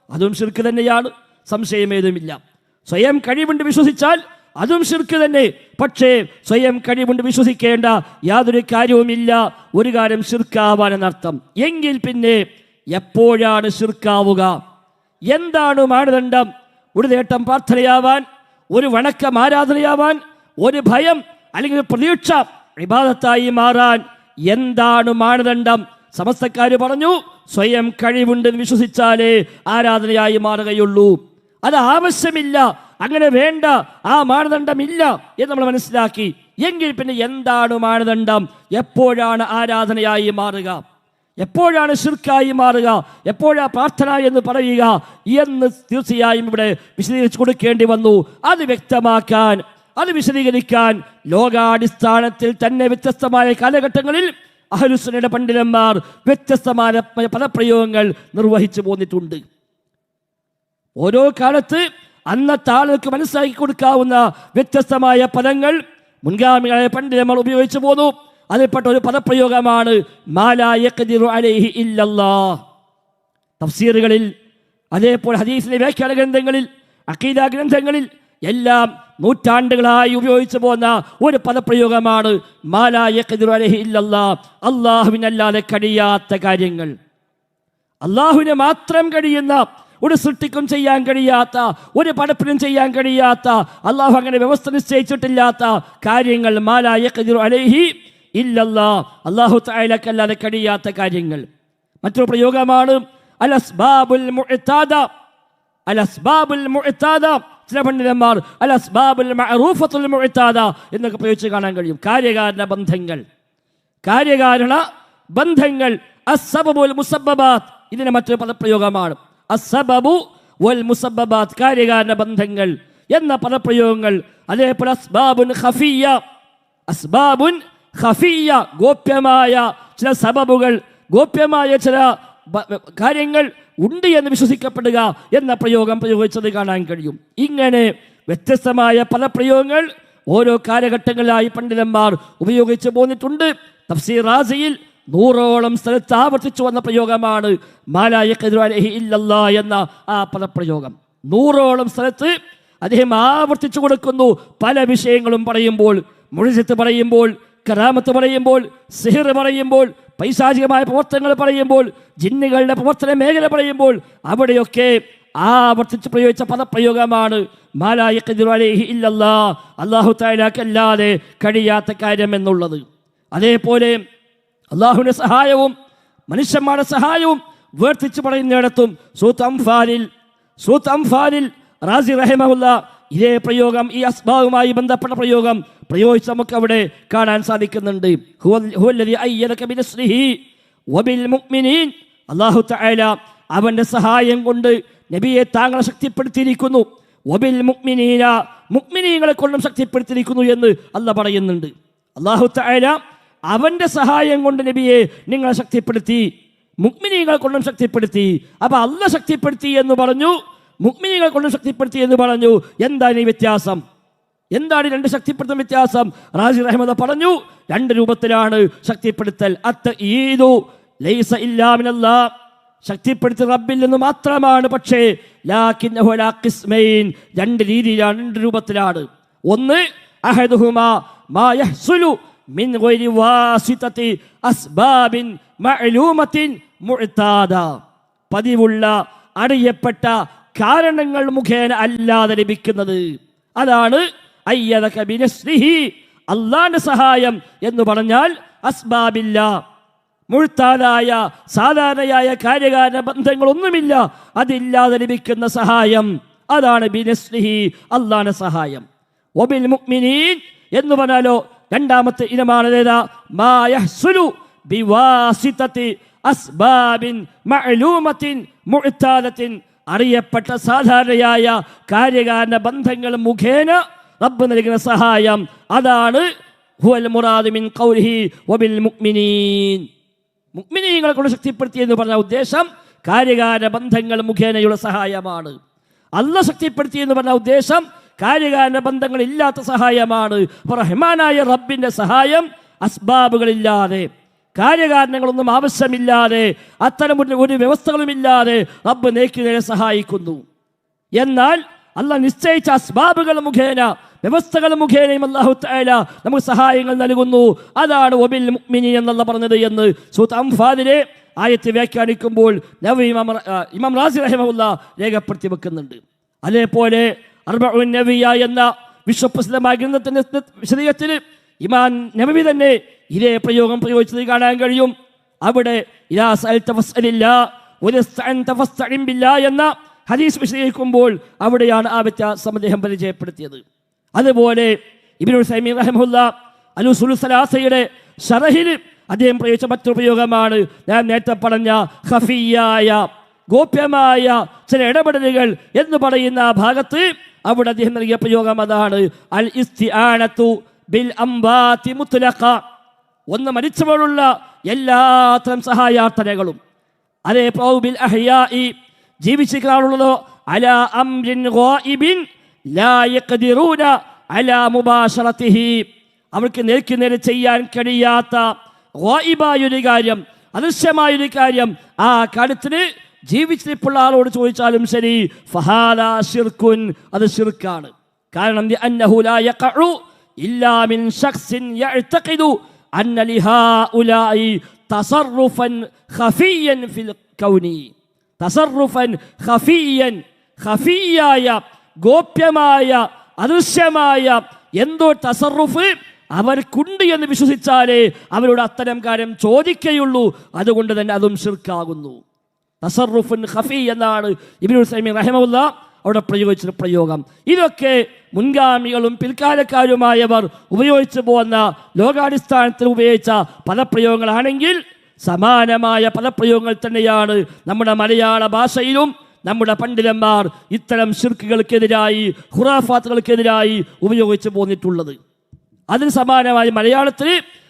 A: അതും ശിർക്ക് തന്നെയാണ്, സംശയമേതുമില്ല. സ്വയം കഴിവുണ്ട് വിശ്വസിച്ചാൽ അതും ശിർക്ക് തന്നെ. പക്ഷേ സ്വയം കഴിവുണ്ട് വിശ്വസിക്കേണ്ട യാതൊരു കാര്യവുമില്ല ഒരു കാര്യം ശിർക്കാവാൻ എന്നർത്ഥം. എങ്കിൽ പിന്നെ എപ്പോഴാണ് ശിർക്കാവുക? എന്താണ് മാനദണ്ഡം? ഒരു നേട്ടം പ്രാർത്ഥനയാവാൻ, ഒരു വണക്കം ആരാധനയാവാൻ, ഒരു ഭയം അല്ലെങ്കിൽ പ്രതീക്ഷ ഇബാദത്തായി മാറാൻ എന്താണ് മാനദണ്ഡം? സമസ്തക്കാർ പറഞ്ഞു സ്വയം കഴിവുണ്ടെന്ന് വിശ്വസിച്ചാലേ ആരാധനയായി മാറുകയുള്ളൂ. അത് ആവശ്യമില്ല, അങ്ങനെ വേണ്ട, ആ മാനദണ്ഡമില്ല എന്ന് നമ്മൾ മനസ്സിലാക്കി. എങ്കിൽ പിന്നെ എന്താണ് മാനദണ്ഡം? എപ്പോഴാണ് ആരാധനയായി മാറുക? എപ്പോഴാണ് ശിർക്കായി മാറുക, എപ്പോഴാണ് പ്രാർത്ഥന എന്ന് പറയുക എന്ന് തീർച്ചയായും ഇവിടെ വിശദീകരിച്ചു കൊടുക്കേണ്ടി വന്നു. അത് വ്യക്തമാക്കാൻ, അത് വിശദീകരിക്കാൻ ലോകാടിസ്ഥാനത്തിൽ തന്നെ വ്യത്യസ്തമായ കാലഘട്ടങ്ങളിൽ അഹ്ലുസുന്നയുടെ പണ്ഡിതന്മാർ വ്യത്യസ്തമായ പദപ്രയോഗങ്ങൾ നിർവഹിച്ചു പോന്നിട്ടുണ്ട്. ഓരോ കാലത്ത് അന്നത്തെ ആളുകൾക്ക് മനസ്സിലാക്കി കൊടുക്കാവുന്ന വ്യത്യസ്തമായ പദങ്ങൾ മുൻഗാമികളായ പണ്ഡിതന്മാർ ഉപയോഗിച്ചു പോന്നു. അതിൽപ്പെട്ട ഒരു പദപ്രയോഗമാണ് മാലാ യഖ്ദിറു അലൈഹി ഇല്ലല്ലാഹ്. തഫ്സീറുകളിൽ, അതേപോലെ ഹദീസിലെ വ്യാഖ്യാന ഗ്രന്ഥങ്ങളിൽ, അഖീദ ഗ്രന്ഥങ്ങളിൽ എല്ലാം നൂറ്റാണ്ടുകളായി ഉപയോഗിച്ചു പോന്ന ഒരു പദപ്രയോഗമാണ് മാലാ യഖ്ദിറു അലൈഹി ഇല്ലല്ലാഹ്. അല്ലാഹുവിനല്ലാതെ കഴിയാത്ത കാര്യങ്ങൾ, അല്ലാഹുവിനെ മാത്രം കഴിയുന്ന, ഒരു സൃഷ്ടിക്കും ചെയ്യാൻ കഴിയാത്ത, ഒരു പടപ്പിനും ചെയ്യാൻ കഴിയാത്ത, അള്ളാഹു അങ്ങനെ വ്യവസ്ഥ നിശ്ചയിച്ചിട്ടില്ലാത്ത കാര്യങ്ങൾ മാലാ യഖ്ദിറു അലൈഹി ഇല്ലല്ലാഹ്, അല്ലാഹു തആലക്കല്ലാതെ കഴിയാത്ത കാര്യങ്ങൾ. മറ്റൊരു പ്രയോഗമാണ് അൽ അസ്ബാബുൽ മുഅ്താദ. അൽ അസ്ബാബുൽ മുഅ്താദ, ചില പണ്ഡിതന്മാർ അൽ അസ്ബാബുൽ മഅറൂഫത്തുൽ മുഅ്താദ എന്നൊക്കെ പ്രയോഗിച്ച് കാണാൻ കഴിയും. കാര്യകാരണ ബന്ധങ്ങൾ, കാര്യകാരണ ബന്ധങ്ങൾ. അസ്സബബുൽ മുസബ്ബബാത്ത്, ഇതിന് മറ്റൊരു പദപ്രയോഗമാണ് അസ്സബബു വൽ മുസബ്ബബാത്ത്, കാര്യകാരണ ബന്ധങ്ങൾ എന്ന പദപ്രയോഗങ്ങൾ. അതേപോലെ അസ്ബാബുൻ ഖഫിയ്യ, അസ്ബാബുൻ ഖഫിയ്യ, ഗോപ്യമായ ചില സബബുകൾ, ഗോപ്യമായ ചില കാര്യങ്ങൾ ഉണ്ട് എന്ന് വിശ്വസിക്കപ്പെടുക എന്ന പ്രയോഗം പ്രയോഗിച്ചത് കാണാൻ കഴിയും. ഇങ്ങനെ വ്യത്യസ്തമായ പദപ്രയോഗങ്ങൾ ഓരോ കാലഘട്ടങ്ങളിലായി പണ്ഡിതന്മാർ ഉപയോഗിച്ചു പോന്നിട്ടുണ്ട്. തഫ്സീർ റാസിയിൽ 100ഓളം സ്ഥലത്ത് ആവർത്തിച്ചു വന്ന പ്രയോഗമാണ് മാലാ യഖ്ദിറു അലൈഹി ഇല്ലല്ലാഹ് എന്ന ആ പദപ്രയോഗം. 100ഓളം സ്ഥലത്ത് അദ്ദേഹം ആവർത്തിച്ചു കൊടുക്കുന്നു. പല വിഷയങ്ങളും പറയുമ്പോൾ, മുഅ്ജിസത്ത് പറയുമ്പോൾ, കറാമത്ത് പറയുമ്പോൾ, സിഹർ പറയുമ്പോൾ, പൈശാചികമായ പ്രവർത്തനങ്ങൾ പറയുമ്പോൾ, ജിന്നുകളുടെ പ്രവർത്തന മേഖല പറയുമ്പോൾ, അവിടെയൊക്കെ ആവർത്തിച്ച് പ്രയോഗിച്ച പദപ്രയോഗമാണ് മാലാ യഖ്ദിറു അലൈഹി ഇല്ലല്ലാഹ്, അല്ലാഹു തആലക്കല്ലാതെ കഴിയാത്ത കാര്യം എന്നുള്ളത്. അതേപോലെ അള്ളാഹുവിൻ്റെ സഹായവും മനുഷ്യന്മാരുടെ സഹായവും വേർതിരിച്ച് പറയുന്നിടത്തും സൂറത്ത് അംഫാലിൽ റാസി റഹിമഹുല്ലാ ഇതേ പ്രയോഗം, ഈ അസ്ബാബുമായി ബന്ധപ്പെട്ട പ്രയോഗം പ്രയോഗിച്ച് നമുക്ക് അവിടെ കാണാൻ സാധിക്കുന്നുണ്ട്. ഹുവല്ലദീ അയ്യദക ബിനസ്രിഹി വബിൽ മുഅ്മിനീൻ, അല്ലാഹു തആല അവൻ്റെ സഹായം കൊണ്ട് നബിയെ താങ്കളെ ശക്തിപ്പെടുത്തിയിരിക്കുന്നു. വബിൽ മുഅ്മിനീന, മുഅ്മിനീങ്ങളെ കൊണ്ടും ശക്തിപ്പെടുത്തിയിരിക്കുന്നു എന്ന് അല്ലാഹ് പറയുന്നുണ്ട്. അല്ലാഹു തആല അവൻ്റെ സഹായം കൊണ്ട് നബിയെ നിങ്ങളെ ശക്തിപ്പെടുത്തി, മുഅ്മിനീങ്ങളെ കൊണ്ടും ശക്തിപ്പെടുത്തി. അപ്പൊ അല്ലാഹ് ശക്തിപ്പെടുത്തി എന്ന് പറഞ്ഞു, മുഅ്മിനീങ്ങളെ കൊണ്ടും ശക്തിപ്പെടുത്തി എന്ന് പറഞ്ഞു. എന്താണ് ഈ വ്യത്യാസം? എന്താണ് രണ്ട് ശക്തിപ്പെടുത്തൽ വ്യത്യാസം? റാസി റഹിമഹുല്ലാ പറഞ്ഞു, രണ്ട് രൂപത്തിലാണ് ശക്തിപ്പെടുത്തൽ. അത്ഈദു ലൈസ ഇല്ലാ മിനല്ലാഹ്, ശക്തിപ്പെടുത്തി റബ്ബിൽ നിന്ന് മാത്രമാണ്. പക്ഷേ ലാകിന്നഹു ലാ ഖിസ്മൈൻ, രണ്ട് രീതിയിലാണ്, രണ്ട് രൂപത്തിലാണ്. ഒന്ന് അഹദുഹുമാ മാ യഹ്സുലു മിൻ ഗൈരി വാസിതതി അസ്ബാബിൻ മഅലൂമത്തിൻ മുഅ്താദ, പതിവുള്ള അറിയപ്പെട്ട കാരണങ്ങൾ മുഖേന അല്ലാതെ ലഭിക്കുന്നത്. അതാണ് അയ്യദക ബിനസ്രിഹി, അല്ലാഹുവിന്റെ സഹായം എന്ന് പറഞ്ഞാൽ അസ്ബാബില്ല, മുഅ്താദായ സാധാരണയായ കാര്യകാരണ ബന്ധങ്ങളൊന്നുമില്ല, അതില്ലാതെ ലഭിക്കുന്ന സഹായം, അതാണ് ബിനസ്രിഹി, അല്ലാഹുവിന്റെ സഹായം. വബിൽ മുഅ്മിനീൻ എന്ന് പറഞ്ഞാലോ രണ്ടാമത്തെ ഇനമാണ് മാ യഹ്സുലു ബിവാസിതതി അസ്ബാബിൻ മഅലൂമത്തിൻ മുഅ്താദത്തിൻ, അറിയപ്പെട്ട സാധാരണയായ കാര്യകാരണ ബന്ധങ്ങൾ മുഖേന റബ്ബ് നൽകുന്ന സഹായം. അതാണ് ഹുവൽ മുറാദു മിൻ ഖൗലിഹി വബിൽ മുഅ്മിനീൻ, മുഅ്മിനീങ്ങളെ കൊണ്ട് ശക്തിപ്പെടുത്തി എന്ന് പറഞ്ഞ ഉദ്ദേശം കാര്യകാരണ ബന്ധങ്ങൾ മുഖേനയുള്ള സഹായമാണ്. അല്ലാഹ് ശക്തിപ്പെടുത്തി എന്ന് പറഞ്ഞ ഉദ്ദേശം കാര്യകാരണ ബന്ധങ്ങൾ ഇല്ലാത്ത സഹായമാണ്. റഹ്മാനായ റബ്ബിന്റെ സഹായം അസ്ബാബുകളില്ലാതെ, കാര്യകാരണങ്ങളൊന്നും ആവശ്യമില്ലാതെ, അത്തരം ഒരു വ്യവസ്ഥകളുമില്ലാതെ റബ്ബ് നേരെ സഹായിക്കുന്നു. എന്നാൽ അല്ലാഹ് നിശ്ചയിച്ച അസ്ബാബുകൾ മുഖേന, വ്യവസ്ഥകൾ മുഖേനയും അല്ലാഹു തആല നമുക്ക് സഹായങ്ങൾ നൽകുന്നു. അതാണ് വബിൽ മുഅ്മിനീൻ എന്നല്ല പറഞ്ഞത് എന്ന് സൂറത്ത് അംഫാലിലെ ആയത്ത് വ്യാഖ്യാനിക്കുമ്പോൾ ഇമാം റാസി റഹിമഹുല്ലാ രേഖപ്പെടുത്തി വെക്കുന്നുണ്ട്. അതേപോലെ അർബഉൻ നബവിയ്യ എന്ന വിശ്വപ്രസിദ്ധമായ ഗ്രന്ഥത്തിന്റെ വിശദീകരണത്തിൽ ഇമാം നബവി തന്നെ ഇതേ പ്രയോഗം പ്രയോഗിച്ചത് കാണാൻ കഴിയും. അവിടെ ഇദാ സഅൽത ഫസ്അലില്ലാഹ് വലസ്തഅൻത ഫസ്തഇൻ ബില്ലാഹ് എന്ന ഹദീസ് വിശദീകരിക്കുമ്പോൾ അവിടെയാണ് ആ വ്യത്യാസം അദ്ദേഹം പരിചയപ്പെടുത്തിയത്. അതുപോലെ ഇബ്നു ഉസൈമീൻ റഹിമഹുല്ലാ അൽ-ഉസൂലു സലാസയുടെ ശറഹിൽ അദ്ദേഹം പ്രയോഗിച്ച മറ്റൊരു പ്രയോഗമാണ് ഞാൻ നേരത്തെ പറഞ്ഞ ഖഫിയായ, ഗോപ്യമായ ചില ഇടപെടലുകൾ എന്ന് പറയുന്ന ആ ഭാഗത്ത് അവിടെ അദ്ദേഹം നൽകിയ പ്രയോഗം അതാണ് അൽ ഇസ്തിആനതു ബിൽ അംവാതി മുത്ലഖ. ഒന്ന് മരിച്ചവരുള്ള എല്ലാത്തരം സഹായാർത്ഥനകളും, അതേ ബിൽ അഹ്യാഇ ജീവിച്ചിരിക്കാനുള്ളതോ അലാ അംരിൻ ഗായിബിൻ ലാ യഖ്ദിറൂന അലാ മുബാശറതിഹി, അവർക്ക് നേർക്ക് നേരെ ചെയ്യാൻ കഴിയാത്ത ഗായിബായൊരു കാര്യം, അദൃശ്യമായൊരു കാര്യം, ആ കാര്യത്തിന് ജീവിച്ചിരിപ്പുള്ള ആളോട് ചോദിച്ചാലും ശരി ഫഹാദാ ശിർക്കുൻ, അത് ശിർക്കാണ്. കാരണം അന്നഹു ലാ യഖഉ ഇല്ലാ മിൻ ശഖ്സിൻ യഅ്തഖിദു അന്ന ലിഹാഉലാഇ തസറുഫൻ ഖഫിയൻ ഫിൽ കൗനി. തസറുഫൻ ഖഫിയൻ, ഖഫിയായ, ഗോപ്യമായ, അദൃശ്യമായ എന്തോ തസറുഫ് അവർക്കുണ്ട് എന്ന് വിശ്വസിച്ചാലേ അവരോട് അത്തരം കാര്യം ചോദിക്കുകയുള്ളൂ. അതുകൊണ്ട് തന്നെ അതും ശിർക്കാകുന്നു. തസറുഫുൻ ഖഫി എന്നാണ് ഇബ്നുൽ ഉസൈമീൻ റഹിമഹുല്ലാ അവിടെ പ്രയോഗിച്ച പ്രയോഗം. ഇതൊക്കെ മുൻഗാമികളും പിൽക്കാലക്കാരുമായവർ ഉപയോഗിച്ചു പോകുന്ന ലോകാടിസ്ഥാനത്തിൽ ഉപയോഗിച്ച പദപ്രയോഗങ്ങളാണെങ്കിൽ സമാനമായ പദപ്രയോഗങ്ങൾ തന്നെയാണ് നമ്മുടെ മലയാള ഭാഷയിലും നമ്മുടെ പണ്ഡിതന്മാർ ഇത്തരം ശിർക്കുകൾക്കെതിരായി, ഖുറാഫാത്തുകൾക്കെതിരായി ഉപയോഗിച്ചു പോന്നിട്ടുള്ളത്. അതിന് സമാനമായി മലയാളത്തിൽ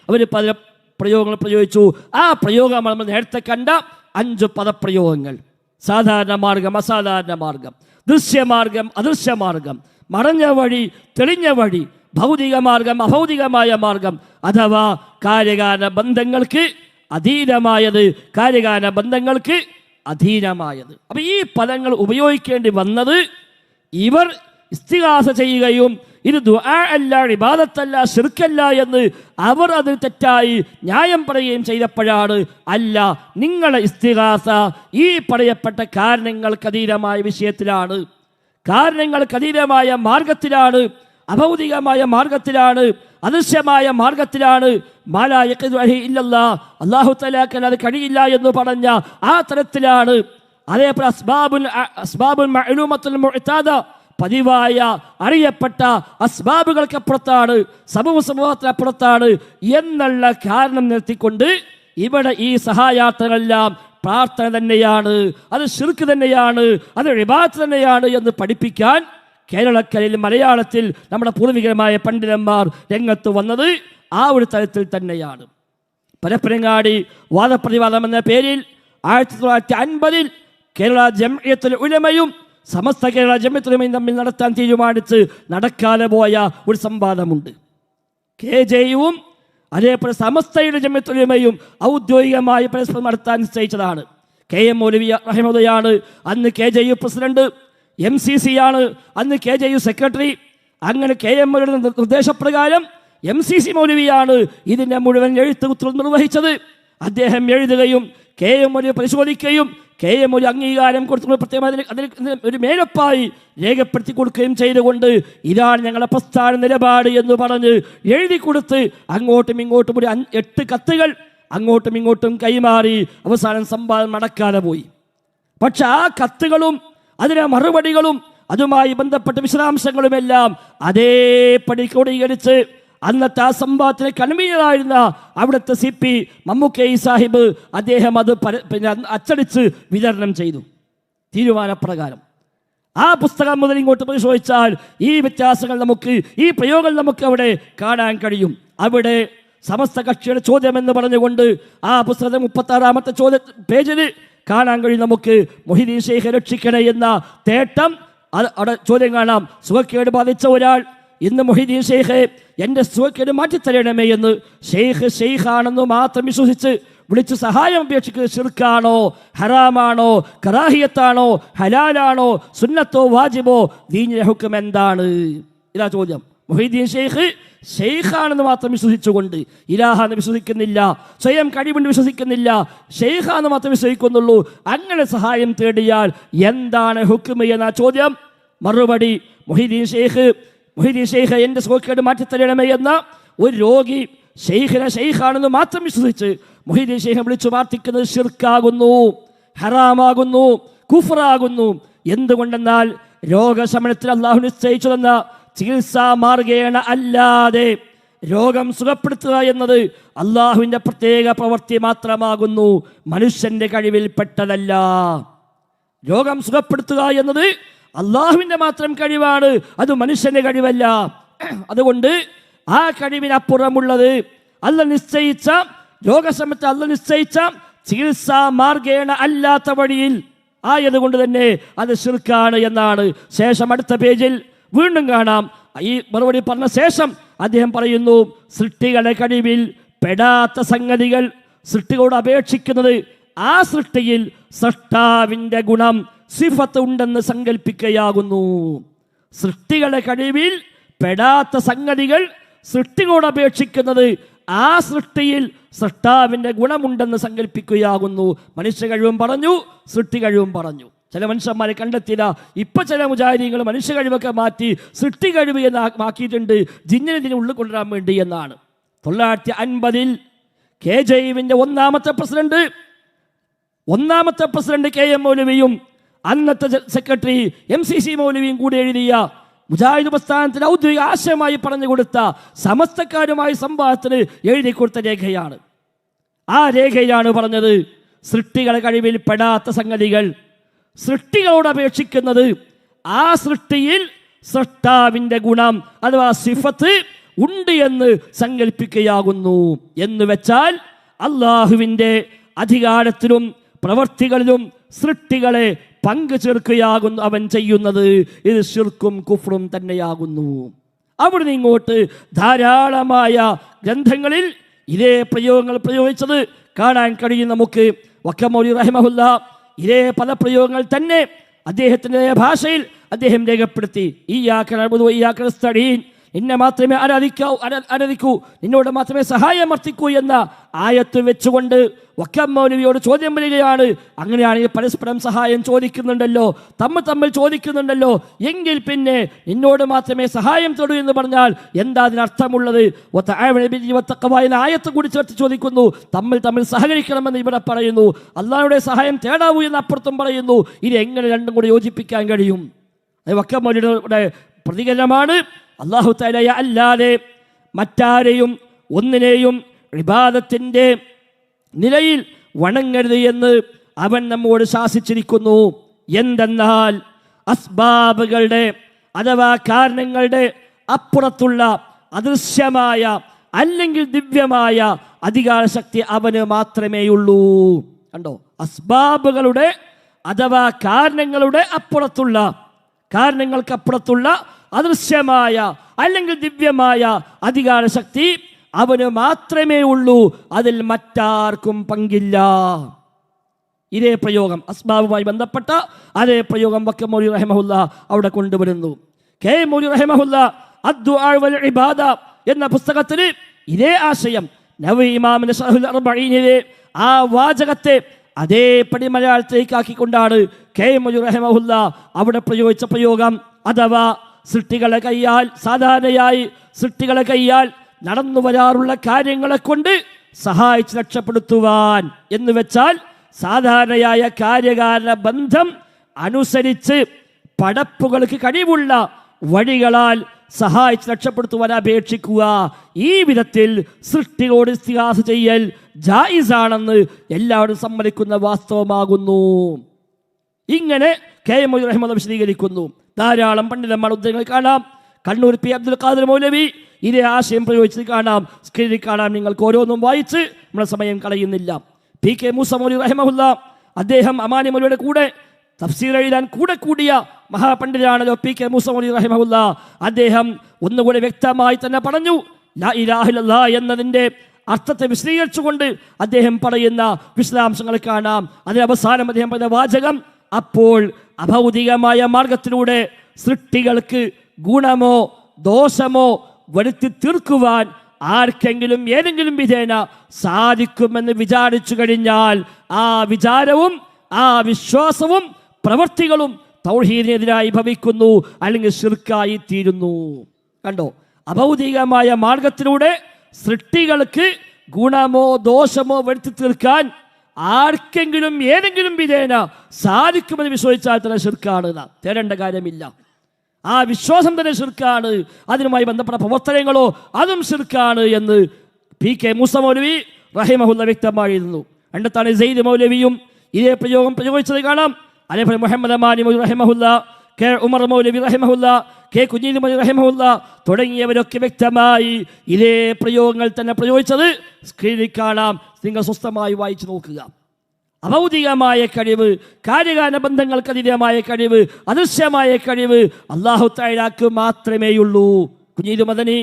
A: അവർ പല പ്രയോഗങ്ങൾ പ്രയോഗിച്ചു. ആ പ്രയോഗം നമ്മൾ നേരത്തെ കണ്ട 5 പദപ്രയോഗങ്ങൾ: സാധാരണ മാർഗം, അസാധാരണ മാർഗം, ദൃശ്യമാർഗം, അദൃശ്യമാർഗം, മറഞ്ഞ വഴി, തെളിഞ്ഞ വഴി, ഭൗതിക മാർഗം, അഭൗതികമായ മാർഗം, അഥവാ കാര്യകാല ബന്ധങ്ങൾക്ക് അധീനമായത്, കാര്യകാല ബന്ധങ്ങൾക്ക് അധീനമായത്. അപ്പം ഈ പദങ്ങൾ ഉപയോഗിക്കേണ്ടി വന്നത് ഇവർ ഇസ്തിഗാസ ചെയ്യുകയും ഇത് ദുആ അല്ല, ഇബാദത്തല്ല, ശിർക്കല്ല എന്ന് അവർ അതിൽ തെറ്റായി ന്യായം പറയുകയും ചെയ്തപ്പോഴാണ് അല്ല, നിങ്ങളെ ഇസ്തിഗാസ ഈ പറയപ്പെട്ട കാരണങ്ങൾക്കതീതമായ വിഷയത്തിലാണ്, കാരണങ്ങൾക്കതീതമായ മാർഗത്തിലാണ്, അഭൗതികമായ മാർഗത്തിലാണ്, അദൃശ്യമായ മാർഗത്തിലാണ്. മാലാ യഖ്ദിറു അലൈഹി ഇല്ലല്ലാഹ്, അല്ലാഹു തആലക്ക് അത് കഴിയില്ല എന്ന് പറഞ്ഞ ആ തരത്തിലാണ്. അതേപോലെ അസ്ബാബുൽ മഅലൂമത്തുൽ മുഅ്താദ, പതിവായ അറിയപ്പെട്ട അസ്ബാബുകൾക്കപ്പുറത്താണ്, സമൂഹത്തിനപ്പുറത്താണ് എന്നുള്ള കാരണം നിർത്തിക്കൊണ്ട് ഇവിടെ ഈ സഹായാർത്ഥനകളെല്ലാം പ്രാർത്ഥന തന്നെയാണ്, അത് ശിർക്ക് തന്നെയാണ്, അത് ഇബാദത്ത് തന്നെയാണ് എന്ന് പഠിപ്പിക്കാൻ കേരളക്കരയിൽ, മലയാളത്തിൽ നമ്മുടെ പൂർവികരമായ പണ്ഡിതന്മാർ രംഗത്ത് വന്നത് ആ ഒരു തരത്തിൽ തന്നെയാണ്. പരപ്പനങ്ങാടി വാദപ്രതിവാദം എന്ന പേരിൽ 1950 കേരള ജംഇയ്യത്തുൽ ഉലമയും സമസ്ത കേരള ജംഇയ്യത്തുൽ ഉലമയും തമ്മിൽ നടത്താൻ തീരുമാനിച്ച് നടക്കാതെ പോയ ഒരു സംവാദമുണ്ട്. KJUവും അതേപോലെ സമസ്തയുടെ ജംഇയ്യത്തുൽ ഉലമയും ഔദ്യോഗികമായി പരസ്പരം നടത്താൻ നിശ്ചയിച്ചതാണ്. KM മൗലവി റഹിമഹുള്ളയാണ് അന്ന് KJU പ്രസിഡന്റ്, MCC ആണ് അന്ന് KJU സെക്രട്ടറി. അങ്ങനെ KM മൗലവിയുടെ നിർദ്ദേശപ്രകാരം MCC മൗലവിയാണ് ഇതിൻ്റെ മുഴുവൻ എഴുത്ത് നിർവഹിച്ചത്. അദ്ദേഹം എഴുതുകയും KM മൗലവി പരിശോധിക്കുകയും KM മൗലവി അംഗീകാരം കൊടുത്തു പ്രത്യേകമായി അതിന് ഒരു മേലപ്പായി രേഖപ്പെടുത്തി കൊടുക്കുകയും ചെയ്തുകൊണ്ട് ഇതാണ് ഞങ്ങളുടെ പ്രസ്ഥാന നിലപാട് എന്ന് പറഞ്ഞ് എഴുതി കൊടുത്ത് അങ്ങോട്ടും ഇങ്ങോട്ടും ഒരു 8 കത്തുകൾ അങ്ങോട്ടും ഇങ്ങോട്ടും കൈമാറി അവസാനം സംവാദം നടക്കാതെ പോയി. പക്ഷെ ആ കത്തുകളും അതിന് മറുപടികളും അതുമായി ബന്ധപ്പെട്ട വിശദാംശങ്ങളുമെല്ലാം അതേപടി ക്രോഡീകരിച്ച് അന്നത്തെ ആ സംഭവത്തിന് കൺവീനറായിരുന്ന അവിടുത്തെ CP മമ്മൂക്കൈ സാഹിബ് അദ്ദേഹം അത് അച്ചടിച്ച് വിതരണം ചെയ്തു തീരുമാനപ്രകാരം. ആ പുസ്തകം മുതൽ ഇങ്ങോട്ട് പരിശോധിച്ചാൽ ഈ വ്യത്യാസങ്ങൾ നമുക്ക്, ഈ പ്രയോഗങ്ങൾ നമുക്ക് അവിടെ കാണാൻ കഴിയും. അവിടെ സമസ്ത കക്ഷിയുടെ ചോദ്യം എന്ന് പറഞ്ഞുകൊണ്ട് ആ പുസ്തകത്തെ 36-ാമത്തെ പേജിൽ കാണാൻ കഴിയും നമുക്ക് മൊഹീദ്ദീൻ ഷെയ്ഖ് രക്ഷിക്കണേ എന്ന തേട്ടം. അവിടെ ചോദ്യം കാണാം, സുഖക്കേട് ബാധിച്ച ഒരാൾ ഇന്ന് മൊഹീദ്ദീൻ ഷെയ്ഖ് എൻ്റെ സുഖക്കേട് മാറ്റിത്തരണമേ എന്ന് ഷെയ്ഖാണെന്ന് മാത്രം വിശ്വസിച്ച് വിളിച്ച് സഹായം അപേക്ഷിക്കുന്നത് ശിർക്കാണോ, ഹറാമാണോ, കറാഹിയത്താണോ, ഹലാലാണോ, സുന്നത്തോ വാജിബോ, ദീനിലെ ഹുക്കം എന്താണ്? ഇതാ ചോദ്യം. മൊഹീദ്ദീൻ ഷെയ്ഖ് ഷെയ്ഖാണെന്ന് മാത്രം വിശ്വസിച്ചുകൊണ്ട് ഇലാഹാന്ന് വിശ്വസിക്കുന്നില്ല, സ്വയം കഴിവുണ്ട് വിശ്വസിക്കുന്നില്ല, ഷെയ്ഖാന്ന് മാത്രം വിശ്വസിക്കുന്നുള്ളൂ. അങ്ങനെ സഹായം തേടിയാൽ എന്താണ് ഹുക്മ് എന്ന ചോദ്യം. മറുപടി, മൊഹീദ്ദീൻ ഷെയ്ഖ് എൻ്റെ സുഖക്കേട് മാറ്റിത്തരണമേ എന്ന ഒരു രോഗി ഷെയ്ഖിനെ ഷെയ്ഖാണെന്ന് മാത്രം വിശ്വസിച്ച് മൊഹീദ്ദീൻ ഷെയ്ഖിനെ വിളിച്ചു പ്രാർത്ഥിക്കുന്നത് ശിർക്കാകുന്നു, ഹറാമാകുന്നു, കുഫറാകുന്നു. എന്തുകൊണ്ടെന്നാൽ രോഗശമനത്തിൽ അള്ളാഹു നിശ്ചയിച്ചു തന്ന ചികിത്സാ മാർഗേണ അല്ലാതെ രോഗം സുഖപ്പെടുത്തുക എന്നത് അള്ളാഹുവിൻ്റെ പ്രത്യേക പ്രവൃത്തി മാത്രമാകുന്നു, മനുഷ്യന്റെ കഴിവിൽപ്പെട്ടതല്ല. രോഗം സുഖപ്പെടുത്തുക എന്നത് അള്ളാഹുവിൻ്റെ മാത്രം കഴിവാണ്, അത് മനുഷ്യന്റെ കഴിവല്ല. അതുകൊണ്ട് ആ കഴിവിനപ്പുറമുള്ളത് അല്ല നിശ്ചയിച്ച രോഗശമനത്തെ അല്ല നിശ്ചയിച്ച ചികിത്സാ മാർഗേണ അല്ലാത്ത വഴിയിൽ ആയതുകൊണ്ട് തന്നെ അത് ശിർക്കാണ് എന്നാണ്. ശേഷം അടുത്ത പേജിൽ വീണ്ടും കാണാം. ഈ മറുപടി പറഞ്ഞ ശേഷം അദ്ദേഹം പറയുന്നു, സൃഷ്ടികളുടെ കഴിവിൽ പെടാത്ത സംഗതികൾ സൃഷ്ടികളോട് അപേക്ഷിക്കുന്നത് ആ സൃഷ്ടിയിൽ സൃഷ്ടാവിൻ്റെ ഗുണം സിഫത്ത് ഉണ്ടെന്ന് സങ്കല്പിക്കുകയാകുന്നു. സൃഷ്ടികളുടെ കഴിവിൽ പെടാത്ത സംഗതികൾ സൃഷ്ടികളോട് അപേക്ഷിക്കുന്നത് ആ സൃഷ്ടിയിൽ സൃഷ്ടാവിൻ്റെ ഗുണമുണ്ടെന്ന് സങ്കല്പിക്കുകയാകുന്നു. മനുഷ്യ കഴിവും പറഞ്ഞു, സൃഷ്ടി കഴിവും പറഞ്ഞു. ചില മനുഷ്യന്മാരെ കണ്ടെത്തിയില്ല. ഇപ്പൊ ചില മുജാഹിദീങ്ങൾ മനുഷ്യ കഴിവൊക്കെ മാറ്റി സൃഷ്ടി കഴിവ് എന്നാക്കിയിട്ടുണ്ട്, ജിന്നിനെ ഉള്ളിൽ കൊണ്ടുവരാൻ വേണ്ടി എന്നാണ്. 1950 KJUവിൻ്റെ ഒന്നാമത്തെ പ്രസിഡന്റ് KM മൗലവിയും അന്നത്തെ സെക്രട്ടറി MCC മൗലവിയും കൂടി എഴുതിയ മുജാഹിദ് പ്രസ്ഥാനത്തിന് ഔദ്യോഗിക ആശയമായി പറഞ്ഞു കൊടുത്ത സമസ്തക്കാരുമായി സംവാദത്തിന് എഴുതി കൊടുത്ത രേഖയാണ്. ആ രേഖയിലാണ് പറഞ്ഞത്, സൃഷ്ടികളെ കഴിവിൽ പെടാത്ത സംഗതികൾ സൃഷ്ടികളോട് അപേക്ഷിക്കുന്നത് ആ സൃഷ്ടിയിൽ സൃഷ്ടാവിൻ്റെ ഗുണം അഥവാ സിഫത്ത് ഉണ്ട് എന്ന് സങ്കല്പിക്കുകയാകുന്നു. എന്ന് വെച്ചാൽ അള്ളാഹുവിൻ്റെ അധികാരത്തിലും പ്രവർത്തികളിലും സൃഷ്ടികളെ പങ്കു ചേർക്കുകയാകുന്നു അവൻ ചെയ്യുന്നത്. ഇത് ശിർക്കും കുഫ്റും തന്നെയാകുന്നു. അവിടുന്ന് ഇങ്ങോട്ട് ധാരാളമായ ഗ്രന്ഥങ്ങളിൽ ഇതേ പ്രയോഗങ്ങൾ പ്രയോഗിച്ചത് കാണാൻ കഴിയും നമുക്ക്. വക്കമൗലി റഹിമഹുല്ല ഇതേ പല പ്രയോഗങ്ങൾ തന്നെ അദ്ദേഹത്തിൻ്റെ ഭാഷയിൽ അദ്ദേഹം രേഖപ്പെടുത്തി. ഇയ്യാക നഅ്ബുദു വഇയ്യാക നസ്തഈൻ, നിന്നെ മാത്രമേ ആരാധിക്കൂ, നിന്നോട് മാത്രമേ സഹായം അർത്ഥിക്കൂ എന്ന ആയത്ത് വെച്ചുകൊണ്ട് വക്കം മൗലവിയോട് ചോദ്യം വരികയാണ്. അങ്ങനെയാണെങ്കിൽ പരസ്പരം സഹായം ചോദിക്കുന്നുണ്ടല്ലോ, തമ്മിൽ ചോദിക്കുന്നുണ്ടല്ലോ, എങ്കിൽ പിന്നെ നിന്നോട് മാത്രമേ സഹായം തൊടൂ എന്ന് പറഞ്ഞാൽ എന്താ അതിനർത്ഥമുള്ളത്? എന്ന ആയത്ത് കൂടി ചേർത്ത് ചോദിക്കുന്നു. തമ്മിൽ സഹകരിക്കണമെന്ന് ഇവിടെ പറയുന്നു. അള്ളാഹുയുടെ സഹായം തേടാവൂ എന്ന് അപ്പുറത്തും പറയുന്നു. ഇത് എങ്ങനെ രണ്ടും കൂടി യോജിപ്പിക്കാൻ കഴിയും? വക്കം മൗലവിയുടെ പ്രതികരണമാണ്, അല്ലാഹു തആലയെ അല്ലാതെ മറ്റാരെയും ഒന്നിനെയും ഇബാദത്തിൻ്റെ നിലയിൽ വണങ്ങരുത് എന്ന് അവൻ നമ്മോട് ശാസിച്ചിരിക്കുന്നു. എന്തെന്നാൽ അസ്ബാബുകളുടെ അഥവാ കാരണങ്ങളുടെ അപ്പുറത്തുള്ള അദൃശ്യമായ അല്ലെങ്കിൽ ദിവ്യമായ അധികാരശക്തി അവന് മാത്രമേയുള്ളൂ. കണ്ടോ, അസ്ബാബുകളുടെ അഥവാ കാരണങ്ങൾക്കപ്പുറത്തുള്ള അദൃശ്യമായ അല്ലെങ്കിൽ ദിവ്യമായ അധികാരശക്തി അവന് മാത്രമേ ഉള്ളൂ, അതിൽ മറ്റാർക്കും പങ്കില്ല. ഇതേ പ്രയോഗം അസ്ബാബുമായി ബന്ധപ്പെട്ട അതേ പ്രയോഗം വക്കം മൗലവി റഹിമഹുല്ല അവിടെ കൊണ്ടുവരുന്നു. KM മൗലവി റഹിമഹുല്ല അദ്ദുആ വൽ ഇബാദ എന്ന പുസ്തകത്തിൽ ഇതേ ആശയം നവവി ഇമാമിന്റെ ശറഹുൽ അർബഈനിലെ ആ വാചകത്തെ അതേപടി മലയാളത്തിലേക്ക് ആക്കിക്കൊണ്ടാണ് KM മൗലവി റഹിമഹുല്ല അവിടെ പ്രയോഗിച്ച പ്രയോഗം. അഥവാ സാധാരണയായി സൃഷ്ടികളെ കയ്യാൽ നടന്നു വരാറുള്ള കാര്യങ്ങളെ കൊണ്ട് സഹായിച്ച് രക്ഷപ്പെടുത്തുവാൻ എന്ന് വെച്ചാൽ സാധാരണയായ കാര്യകാരണ ബന്ധം അനുസരിച്ച് പടപ്പുകൾക്ക് കഴിവുള്ള വഴികളാൽ സഹായിച്ച് രക്ഷപ്പെടുത്തുവാൻ അപേക്ഷിക്കുക. ഈ വിധത്തിൽ സൃഷ്ടിയോട് ഇസ്തിഗാസ ചെയ്യൽ ജായിസാണെന്ന് എല്ലാവരും സമ്മതിക്കുന്ന വാസ്തവമാകുന്നു. ഇങ്ങനെ KM മൗലവി റഹിമഹുല്ല വിശദീകരിക്കുന്നു. ധാരാളം പണ്ഡിതന്മാർ ഉദ്ധരങ്ങൾ കാണാം. കണ്ണൂർ P. അബ്ദുൽ ഖാദിർ മൗലവി ഇതേ ആശയം പ്രയോഗിച്ചത് കാണാം. സ്ക്രീനിൽ കാണാം. നിങ്ങൾക്ക് ഓരോന്നും വായിച്ച് നമ്മുടെ സമയം കളയുന്നില്ല. PK മൂസ മൗലവി റഹിമഹുല്ല അദ്ദേഹം അമാനി മൗലവിയുടെ കൂടെ തഫ്സീർ എഴുതാൻ കൂടിയ മഹാപണ്ഡിതനാണല്ലോ PK മൂസ മൗലവി റഹിമഹുല്ല. അദ്ദേഹം ഒന്നുകൂടി വ്യക്തമായി തന്നെ പറഞ്ഞു, ലാ ഇലാഹ ഇല്ലല്ലാഹ് എന്നതിൻ്റെ അർത്ഥത്തെ വിശദീകരിച്ചുകൊണ്ട് അദ്ദേഹം പറയുന്ന വിശദാംശങ്ങൾ കാണാം. അതിന് അവസാനം അദ്ദേഹം പറഞ്ഞ വാചകം, അപ്പോൾ അഭൗതികമായ മാർഗത്തിലൂടെ സൃഷ്ടികൾക്ക് ഗുണമോ ദോഷമോ വരുത്തി തീർക്കുവാൻ ആർക്കെങ്കിലും ഏതെങ്കിലും വിധേന സാധിക്കുമെന്ന് വിചാരിച്ചു കഴിഞ്ഞാൽ ആ വിചാരവും ആ വിശ്വാസവും പ്രവൃത്തികളും തൗഹീദിനെതിരായി ഭവിക്കുന്നു, അല്ലെങ്കിൽ ശിർക്കായി തീരുന്നു. കണ്ടോ, അഭൗതികമായ മാർഗത്തിലൂടെ സൃഷ്ടികൾക്ക് ഗുണമോ ദോഷമോ വരുത്തി തീർക്കാൻ ആർക്കെങ്കിലും ഏതെങ്കിലും വിധേന സാധിക്കുമെന്ന് വിശ്വസിച്ചാൽ തന്നെ ശിർക്കാണ്. തേടേണ്ട കാര്യമില്ല. ആ വിശ്വാസം തന്നെ ശിർക്കാണ്, അതിനുമായി ബന്ധപ്പെട്ട പ്രവർത്തനങ്ങളോ അതും ശിർക്കാണ് എന്ന് PK മൂസ മൗലവി റഹിമഹുല്ല വ്യക്തമായിരുന്നു. രണ്ടത്താണ് സെയ്ദ് മൗലവിയും ഇതേ പ്രയോഗം പ്രയോഗിച്ചത് കാണാം. അതേപോലെ മുഹമ്മദ് അമാനി മൗലവി റഹിമഹുല്ല, K ഉമർ മൗലവി റഹിമഹുല്ല, K കുഞ്ഞീലി മൗലവി റഹിമഹുല്ല തുടങ്ങിയവരൊക്കെ വ്യക്തമായി ഇതേ പ്രയോഗങ്ങൾ തന്നെ പ്രയോഗിച്ചത് സ്ക്രീനിൽ കാണാം. നിങ്ങൾ സ്വസ്ഥമായി വായിച്ചു നോക്കുക. അഭൗതികമായ കഴിവ്, കാര്യകാല ബന്ധങ്ങൾക്കതീതമായ കഴിവ്, അദൃശ്യമായ കഴിവ് അല്ലാഹു തആലക്ക് മാത്രമേയുള്ളൂ. കുഞ്ഞീദ് മദനി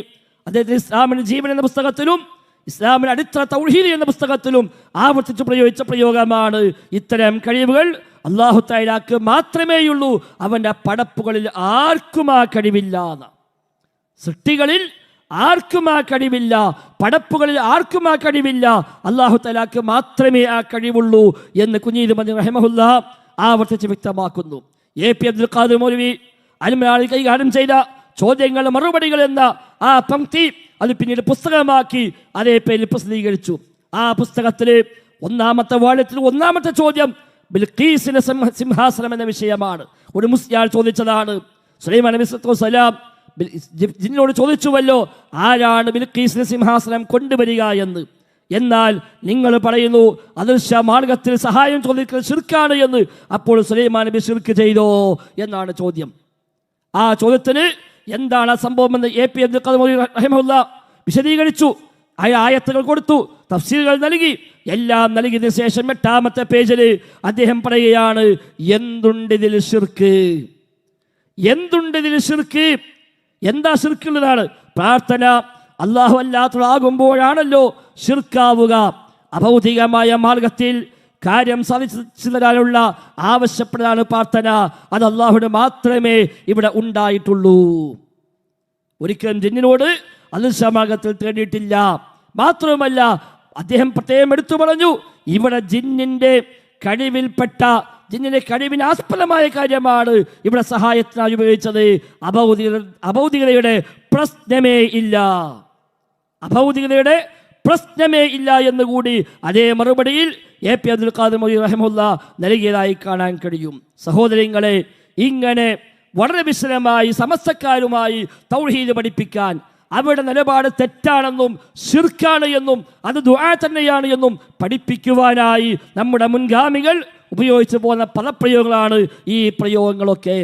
A: അദ്ദേഹത്തിന് ഇസ്ലാമിന് ജീവൻ എന്ന പുസ്തകത്തിലും ഇസ്ലാമിന് അടിത്തറ തൗഹീദ് എന്ന പുസ്തകത്തിലും ആവർത്തിച്ച് പ്രയോഗിച്ച പ്രയോഗമാണ് ഇത്തരം കഴിവുകൾ അല്ലാഹു തആലക്ക് മാത്രമേയുള്ളൂ. അവൻ്റെ പടപ്പുകളിൽ ആർക്കും ആ കഴിവില്ല. സൃഷ്ടികളിൽ ആർക്കും ആ കഴിവില്ല, പടപ്പുകളിൽ ആർക്കും ആ കഴിവില്ല, അല്ലാഹു തആലക്ക് മാത്രമേ ആ കഴിവുള്ളൂ എന്ന് കുഞ്ഞീദ് മദനി റഹിമഹുല്ല ആവർത്തിച്ച് വ്യക്തമാക്കുന്നു. AP അബ്ദുൽ ഖാദിർ മൗലവി അൽമനാളിൽ കൈകാര്യം ചെയ്ത ചോദ്യങ്ങളുടെ മറുപടികൾ എന്ന ആ പംക്തി അത് പിന്നീട് പുസ്തകമാക്കി അതേ പേരിൽ പ്രസിദ്ധീകരിച്ചു. ആ പുസ്തകത്തിൽ ഒന്നാമത്തെ വാള്യത്തിൽ ഒന്നാമത്തെ ചോദ്യം ബിൽഖീസിന്റെ സിംഹാസനം എന്ന വിഷയമാണ്. ഒരു മുസ്ലിം ചോദിച്ചതാണ്. സുലൈമാൻ നബി സല്ലല്ലാഹു ജിന്നോട് ചോദിച്ചുവല്ലോ, ആരാണ് ബിൽഖീസിന്റെ സിംഹാസനം കൊണ്ടുവരിക എന്ന്. എന്നാൽ നിങ്ങൾ പറയുന്നു അദൃശ്യ മാർഗത്തിൽ സഹായം ചോദിക്കൽ ശിർക്കാണ് എന്ന്. അപ്പോൾ സുലൈമാൻ നബി ശിർക്ക് ചെയ്തോ എന്നാണ് ചോദ്യം. ആ ചോദ്യത്തിന് എന്താണ് ആ സംഭവം എന്ന് AP അബ്ദുൽ ഖാദിർ റഹിമഹുല്ല വിശദീകരിച്ചു. ആയത്തുകൾ കൊടുത്തു, തഫ്സീറുകൾ നൽകി. എല്ലാം നൽകിയതിനു ശേഷം 8ാമത്തെ പേജിൽ അദ്ദേഹം പറയുകയാണ്, എന്തുണ്ടിതിൽ ശിർക്ക്, എന്തുണ്ടിതിൽ ശിർക്ക്. എന്താ ശിർക്കുള്ളതാണ്? പ്രാർത്ഥന അല്ലാഹു അല്ലാത്തതാകുമ്പോഴാണല്ലോ ശിർക്കാവുക. അഭൗതികമായ മാർഗത്തിൽ കാര്യം സാധിച്ചു തരാനുള്ള ആവശ്യപ്പെടാനാണ് പ്രാർത്ഥന. അത് അല്ലാഹുവിന് മാത്രമേ ഇവിടെ ഉണ്ടായിട്ടുള്ളൂ. ഒരിക്കലും ജിന്നിനോട് അദൃശ്യമാർഗത്തിൽ തേടിയിട്ടില്ല. മാത്രവുമല്ല അദ്ദേഹം പ്രത്യേകം എടുത്തു പറഞ്ഞു, ഇവിടെ ജിന്നിന്റെ കഴിവിൽപ്പെട്ട, ജിന്നിന്റെ കഴിവിന് ആസ്പദമായ കാര്യമാണ് ഇവിടെ സഹായത്തിനായി ഉപയോഗിച്ചത്. അഭൗതികതയുടെ പ്രശ്നമേ ഇല്ല, അഭൗതികതയുടെ പ്രശ്നമേ ഇല്ല എന്നുകൂടി അതേ മറുപടിയിൽ AP അബ്ദുൽ ഖാദിർ മൗലവി റഹിമഹുല്ല നൽകിയതായി കാണാൻ കഴിയും. സഹോദരങ്ങളെ, ഇങ്ങനെ വളരെ വിശദമായി സമസ്തക്കാരുമായി തൗഹീദ് പഠിപ്പിക്കാൻ, അവരുടെ നിലപാട് തെറ്റാണെന്നും ശിർക്കാണ് എന്നും അത് ദുആ തന്നെയാണ് എന്നും പഠിപ്പിക്കുവാനായി നമ്മുടെ മുൻഗാമികൾ ഉപയോഗിച്ചു പോകുന്ന പദപ്രയോഗങ്ങളാണ് ഈ പ്രയോഗങ്ങളൊക്കെ.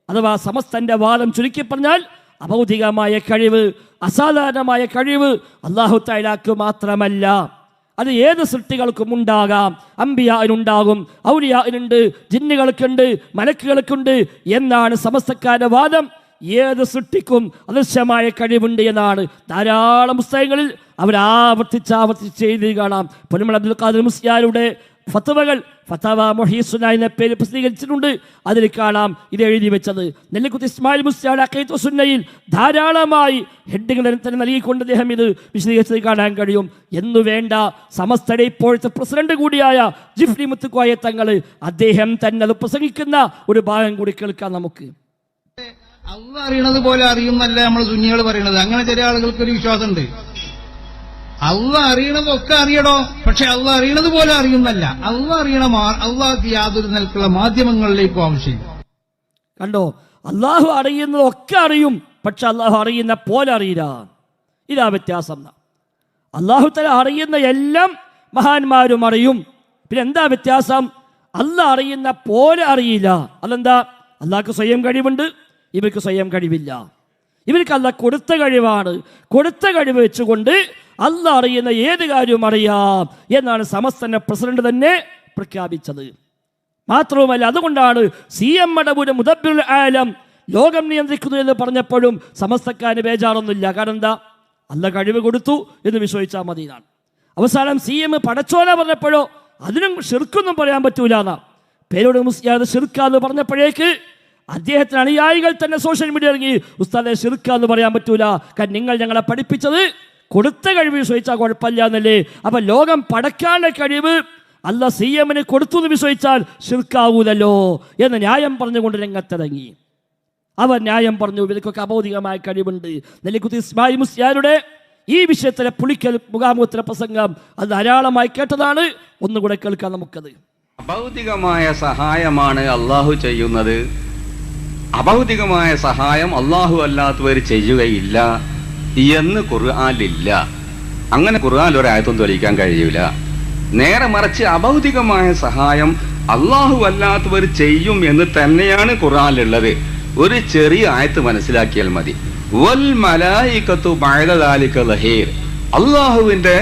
A: അഥവാ സമസ്തന്റെ വാദം ചുരുക്കി പറഞ്ഞാൽ അഭൗതികമായ കഴിവ്, അസാധാരണമായ കഴിവ് അല്ലാഹു തആലക്ക് മാത്രമല്ല, അത് ഏത് സൃഷ്ടികൾക്കും ഉണ്ടാകാം. അംബിയാനുണ്ടാകും, ഔലിയാനുണ്ട്, ജിന്നുകൾക്കുണ്ട്, മലക്കുകൾക്കുണ്ട് എന്നാണ് സമസ്തക്കാരുടെ വാദം. ഏത് സൃഷ്ടിക്കും അദൃശ്യമായ കഴിവുണ്ട് എന്നാണ്. ധാരാളം പുസ്തകങ്ങളിൽ അവർ ആവർത്തിച്ച് ചെയ്ത് കാണാം. പൊന്മള അബ്ദുൽ ഖാദിർ മുസ്ലിയാരുടെ ഫത്വകൾ ഫതവ മുഹീസുന എന്ന പേര് പ്രസിദ്ധീകരിച്ചിട്ടുണ്ട്. അതിൽ കാണാം ഇത് എഴുതി വെച്ചത്. നെല്ലിക്കുത്ത് ഇസ്മായിൽ മുസ്ലിയാർ അഖീദത്തുൽ സുന്നയിൽ ധാരാളമായി ഹെഡിങ്ങൾ തന്നെ നൽകിക്കൊണ്ട് അദ്ദേഹം ഇത് വിശദീകരിച്ചത് കാണാൻ കഴിയും. എന്നു വേണ്ട സമസ്തയുടെ ഇപ്പോഴത്തെ പ്രസിഡന്റ് കൂടിയായ ജിഫ്രി മുത്തുക്കോയ തങ്ങൾ അദ്ദേഹം തന്നെ അത് പ്രസംഗിക്കുന്ന ഒരു ഭാഗം കൂടി കേൾക്കാം നമുക്ക്.
C: അള്ളാഹ് അറിയണത് പോലെ അറിയുന്നല്ല നമ്മൾ സുന്നികൾ പറയണത്. അങ്ങനെ ചില ആളുകൾക്കൊരു വിശ്വാസമുണ്ട്. അള്ളാഹ് അറിയണതൊക്കെ അറിയണോ, പക്ഷെ അള്ളാഹ് അറിയണത് പോലെ അറിയുന്നല്ല. അള്ളാഹ് അറിയണ അള്ളാഹ്ക്ക് യാതൊരു നിലക്കുള്ള മാധ്യമങ്ങളിലേക്കും ആവശ്യമില്ല.
A: കണ്ടോ, അള്ളാഹു അറിയുന്നതൊക്കെ അറിയും, പക്ഷെ അള്ളാഹു അറിയുന്ന പോലെ അറിയില്ല. ഇതാ വ്യത്യാസം. അള്ളാഹു തആല അറിയുന്ന എല്ലാം മഹാന്മാരും അറിയും. പിന്നെ എന്താ വ്യത്യാസം? അള്ളാഹ് അറിയുന്ന പോലെ അറിയില്ല. അതെന്താ? അള്ളാഹ്ക്ക് സ്വയം കഴിവുണ്ട്, ഇവർക്ക് സ്വയം കഴിവില്ല. ഇവർക്ക് അള്ളാഹ് കൊടുത്ത കഴിവാണ്. കൊടുത്ത കഴിവ് വെച്ചുകൊണ്ട് അള്ളാഹ് അറിയുന്ന ഏത് കാര്യവും അറിയാം എന്നാണ് സമസ്തന്റെ പ്രസിഡന്റ് തന്നെ പ്രഖ്യാപിച്ചത്. മാത്രവുമല്ല, അതുകൊണ്ടാണ് CM മടവൂര് മുദബ്ബിറുൽ ആലം ലോകം നിയന്ത്രിക്കുന്നു എന്ന് പറഞ്ഞപ്പോഴും സമസ്തക്കാരന് ബേജാറൊന്നുമില്ല. കാരണം എന്താ? അള്ളാഹ് കഴിവ് കൊടുത്തു എന്ന് വിശ്വസിച്ചാൽ മതി എന്നാണ്. അവസാനം CM പടച്ചോന പറഞ്ഞപ്പോഴോ അതിനും ശിർക്കൊന്നും പറയാൻ പറ്റൂല എന്നാ. പേരോട് മുസ്ലിയാർ ശിർക്കാന്ന് പറഞ്ഞപ്പോഴേക്ക് അദ്ദേഹത്തിന് അനുയായികൾ തന്നെ സോഷ്യൽ മീഡിയ ഇറങ്ങി, ഉസ്താദെ ശിർക്കാന്ന് പറയാൻ പറ്റൂല, കാരണം നിങ്ങൾ ഞങ്ങളെ പഠിപ്പിച്ചത് കൊടുത്ത കഴിവ് വിശ്വസിച്ചാൽ കുഴപ്പമില്ല എന്നല്ലേ. അപ്പൊ ലോകം പടക്കാനുള്ള കഴിവ് അല്ലാഹ് CMന് കൊടുത്തു എന്ന് വിശ്വസിച്ചാൽ ശിർക്കാവൂലല്ലോ എന്ന് ന്യായം പറഞ്ഞുകൊണ്ട് രംഗത്തിറങ്ങി. അവർ ന്യായം പറഞ്ഞു, ഇവർക്കൊക്കെ അഭൗതികമായ കഴിവുണ്ട്. നെല്ലിക്കുത്ത് ഇസ്മായിൽ മുസ്ലിയാരുടെ ഈ വിഷയത്തിലെ പുളിക്കൽ മുഖാമുഖത്തിലെ പ്രസംഗം അത് ധാരാളമായി കേട്ടതാണ്. ഒന്നുകൂടെ കേൾക്കാം നമുക്കത്.
D: അഭൗതികമായ സഹായമാണ് അള്ളാഹു ചെയ്യുന്നത്. അഭൗതികമായ സഹായം അള്ളാഹു അല്ലാത്തവർ ചെയ്യുകയില്ല എന്ന് ഖുർആനിലില്ല. അങ്ങനെ ഖുർആൻ ഒരായത്തും തെളിയിക്കാൻ കഴിയൂല. നേരെ മറിച്ച് അഭൗതികമായ സഹായം അള്ളാഹു അല്ലാത്തവർ ചെയ്യും എന്ന് തന്നെയാണ് ഖുർആനിലുള്ളത്. ഒരു ചെറിയ ആയത്ത് മനസ്സിലാക്കിയാൽ മതി. വൽ മലായികത്തു ബഅദ ദാലിക ലഹീർ. അള്ളാഹുവിന്റെ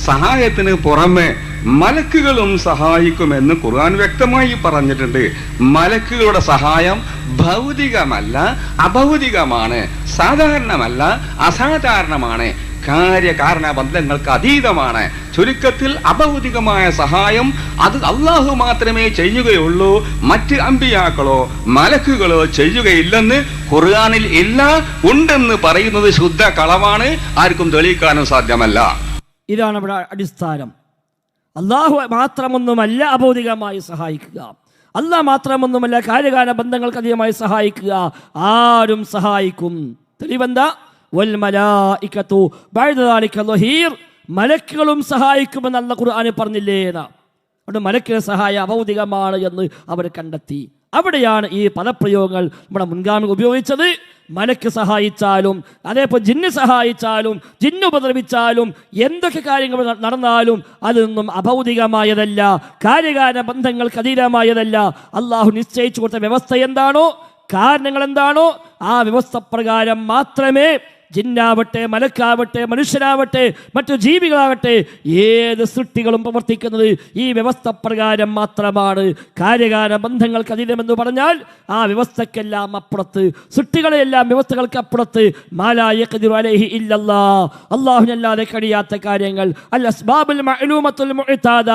D: സഹായത്തിന് പുറമെ മലക്കുകളും സഹായിക്കുമെന്ന് ഖുർആൻ വ്യക്തമായി പറഞ്ഞിട്ടുണ്ട്. മലക്കുകളുടെ സഹായം ഭൗതികമല്ല, അഭൗതികമാണ്. സാധാരണമല്ല, അസാധാരണമാണ്. കാര്യകാരണ ബന്ധങ്ങൾക്ക് അതീതമാണ്. ചുരുക്കത്തിൽ അഭൗതികമായ സഹായം അത് അള്ളാഹു മാത്രമേ ചെയ്യുകയുള്ളൂ, മറ്റ് അമ്പിയാക്കളോ മലക്കുകളോ ചെയ്യുകയില്ലെന്ന് ഖുർആനിൽ ഇല്ല. ഉണ്ടെന്ന് പറയുന്നത് ശുദ്ധ കളവാണ്. ആർക്കും തെളിയിക്കാനും സാധ്യമല്ല.
A: ഇതാണ് ഇവിടെ അടിസ്ഥാനം. അള്ളാഹു മാത്രമൊന്നുമല്ല അഭൗതികമായി സഹായിക്കുക, അള്ളാഹ് മാത്രമൊന്നുമല്ല കാര്യകാല ബന്ധങ്ങൾക്ക് അധികമായി സഹായിക്കുക. ആരും സഹായിക്കും. തെളിവെന്താ? വൽ മലായികത്തു ബഅദ ദാലിക ലഹീർ. മലക്കുകളും സഹായിക്കുമെന്ന് അല്ലാഹു ഖുർആനിൽ പറഞ്ഞില്ലേ എന്നാ. അവിടെ മലക്കിന്റെ സഹായം അഭൗതികമാണ് എന്ന് അവർ കണ്ടെത്തി. അവിടെയാണ് ഈ പദപ്രയോഗങ്ങൾ നമ്മുടെ മുൻഗാമികൾ ഉപയോഗിച്ചത്. മലക്ക് സഹായിച്ചാലും അതേപോലെ ജിന്ന് സഹായിച്ചാലും ജിന്ന് ഉപദ്രവിച്ചാലും എന്തൊക്കെ കാര്യങ്ങൾ നടന്നാലും അതൊന്നും അഭൗതികമായതല്ല, കാര്യകാല ബന്ധങ്ങൾക്ക് അതീതമായതല്ല. അള്ളാഹു നിശ്ചയിച്ചു കൊടുത്ത വ്യവസ്ഥ എന്താണോ, കാരണങ്ങൾ എന്താണോ, ആ വ്യവസ്ഥ പ്രകാരം മാത്രമേ ജിന്നാവട്ടെ മലക്കാവട്ടെ മനുഷ്യരാവട്ടെ മറ്റു ജീവികളാവട്ടെ ഏത് സൃഷ്ടികളും പ്രവർത്തിക്കുന്നത് ഈ വ്യവസ്ഥ പ്രകാരം മാത്രമാണ്. കാര്യകാല ബന്ധങ്ങൾക്ക് അതീതമെന്ന് പറഞ്ഞാൽ ആ വ്യവസ്ഥക്കെല്ലാം അപ്പുറത്ത്, സൃഷ്ടികളെല്ലാം വ്യവസ്ഥകൾക്ക് അപ്പുറത്ത് മാലാ യഖ്ദിറു അലൈഹി ഇല്ലല്ലാഹ്, അല്ലാഹുവിനല്ലാതെ കഴിയാത്ത കാര്യങ്ങൾ, അൽ അസ്ബാബുൽ മഅലൂമത്തുൽ മുഅ്താദ,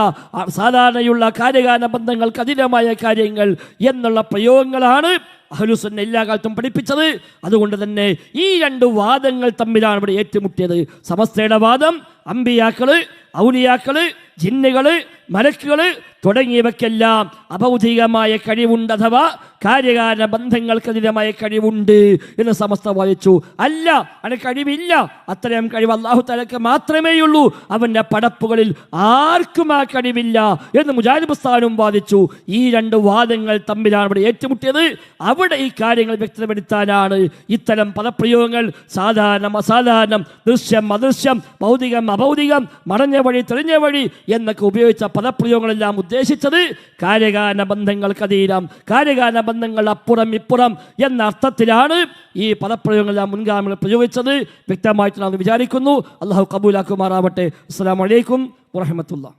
A: സാധാരണയുള്ള കാര്യകാല ബന്ധങ്ങൾക്ക് അതീതമായ കാര്യങ്ങൾ എന്നുള്ള പ്രയോഗങ്ങളാണ് അഹ്ലുസുന്ന എല്ലാ കാലത്തും പഠിപ്പിച്ചത്. അതുകൊണ്ട് തന്നെ ഈ രണ്ട് വാദങ്ങൾ തമ്മിലാണ് ഇവിടെ ഏറ്റുമുട്ടിയത്. സമസ്തയുടെ വാദം അമ്പിയാക്കള്, ഔലിയാക്കള്, ജിന്നുകള്, മലക്കുകള് തുടങ്ങിയവയ്ക്കെല്ലാം അഭൗതികമായ കഴിവുണ്ട്, അഥവാ കാര്യകാല ബന്ധങ്ങൾക്കെതിരമായ കഴിവുണ്ട് എന്ന് സമസ്ത വാദിച്ചു. അല്ല, അതിന് കഴിവില്ല. അത്രയും കഴിവ് അല്ലാഹു തആലക്ക് മാത്രമേയുള്ളൂ, അവന്റെ പടപ്പുകളിൽ ആർക്കും ആ കഴിവില്ല എന്ന് മുജാഹിദ് പ്രസ്ഥാനവും വാദിച്ചു. ഈ രണ്ട് വാദങ്ങൾ തമ്മിലാണ് ഇവിടെ ഏറ്റുമുട്ടിയത്. അവിടെ ഈ കാര്യങ്ങൾ വ്യക്തപ്പെടുത്താനാണ് ഇത്തരം പദപ്രയോഗങ്ങൾ സാധാരണം അസാധാരണം, ദൃശ്യം അദൃശ്യം, ഭൗതികം അഭൗതികം, മറഞ്ഞ വഴി തെളിഞ്ഞ വഴി എന്നൊക്കെ ഉപയോഗിച്ച പദപ്രയോഗങ്ങളെല്ലാം ഉദ്ദേശിച്ചത് കാര്യകാല ബന്ധങ്ങൾക്ക് അതീതം, കാര്യകാല ബന്ധങ്ങൾ അപ്പുറം ഇപ്പുറം എന്ന അർത്ഥത്തിലാണ് ഈ പദപ്രയോഗങ്ങളെല്ലാം മുൻഗാമികൾ പ്രയോഗിച്ചത്. വ്യക്തമായിട്ട് നാം വിചാരിക്കുന്നു. അള്ളാഹു കബൂലാക്കുമാറാവട്ടെ. അസ്സലാമു അലൈക്കും വറഹ്മത്തുള്ളാഹി.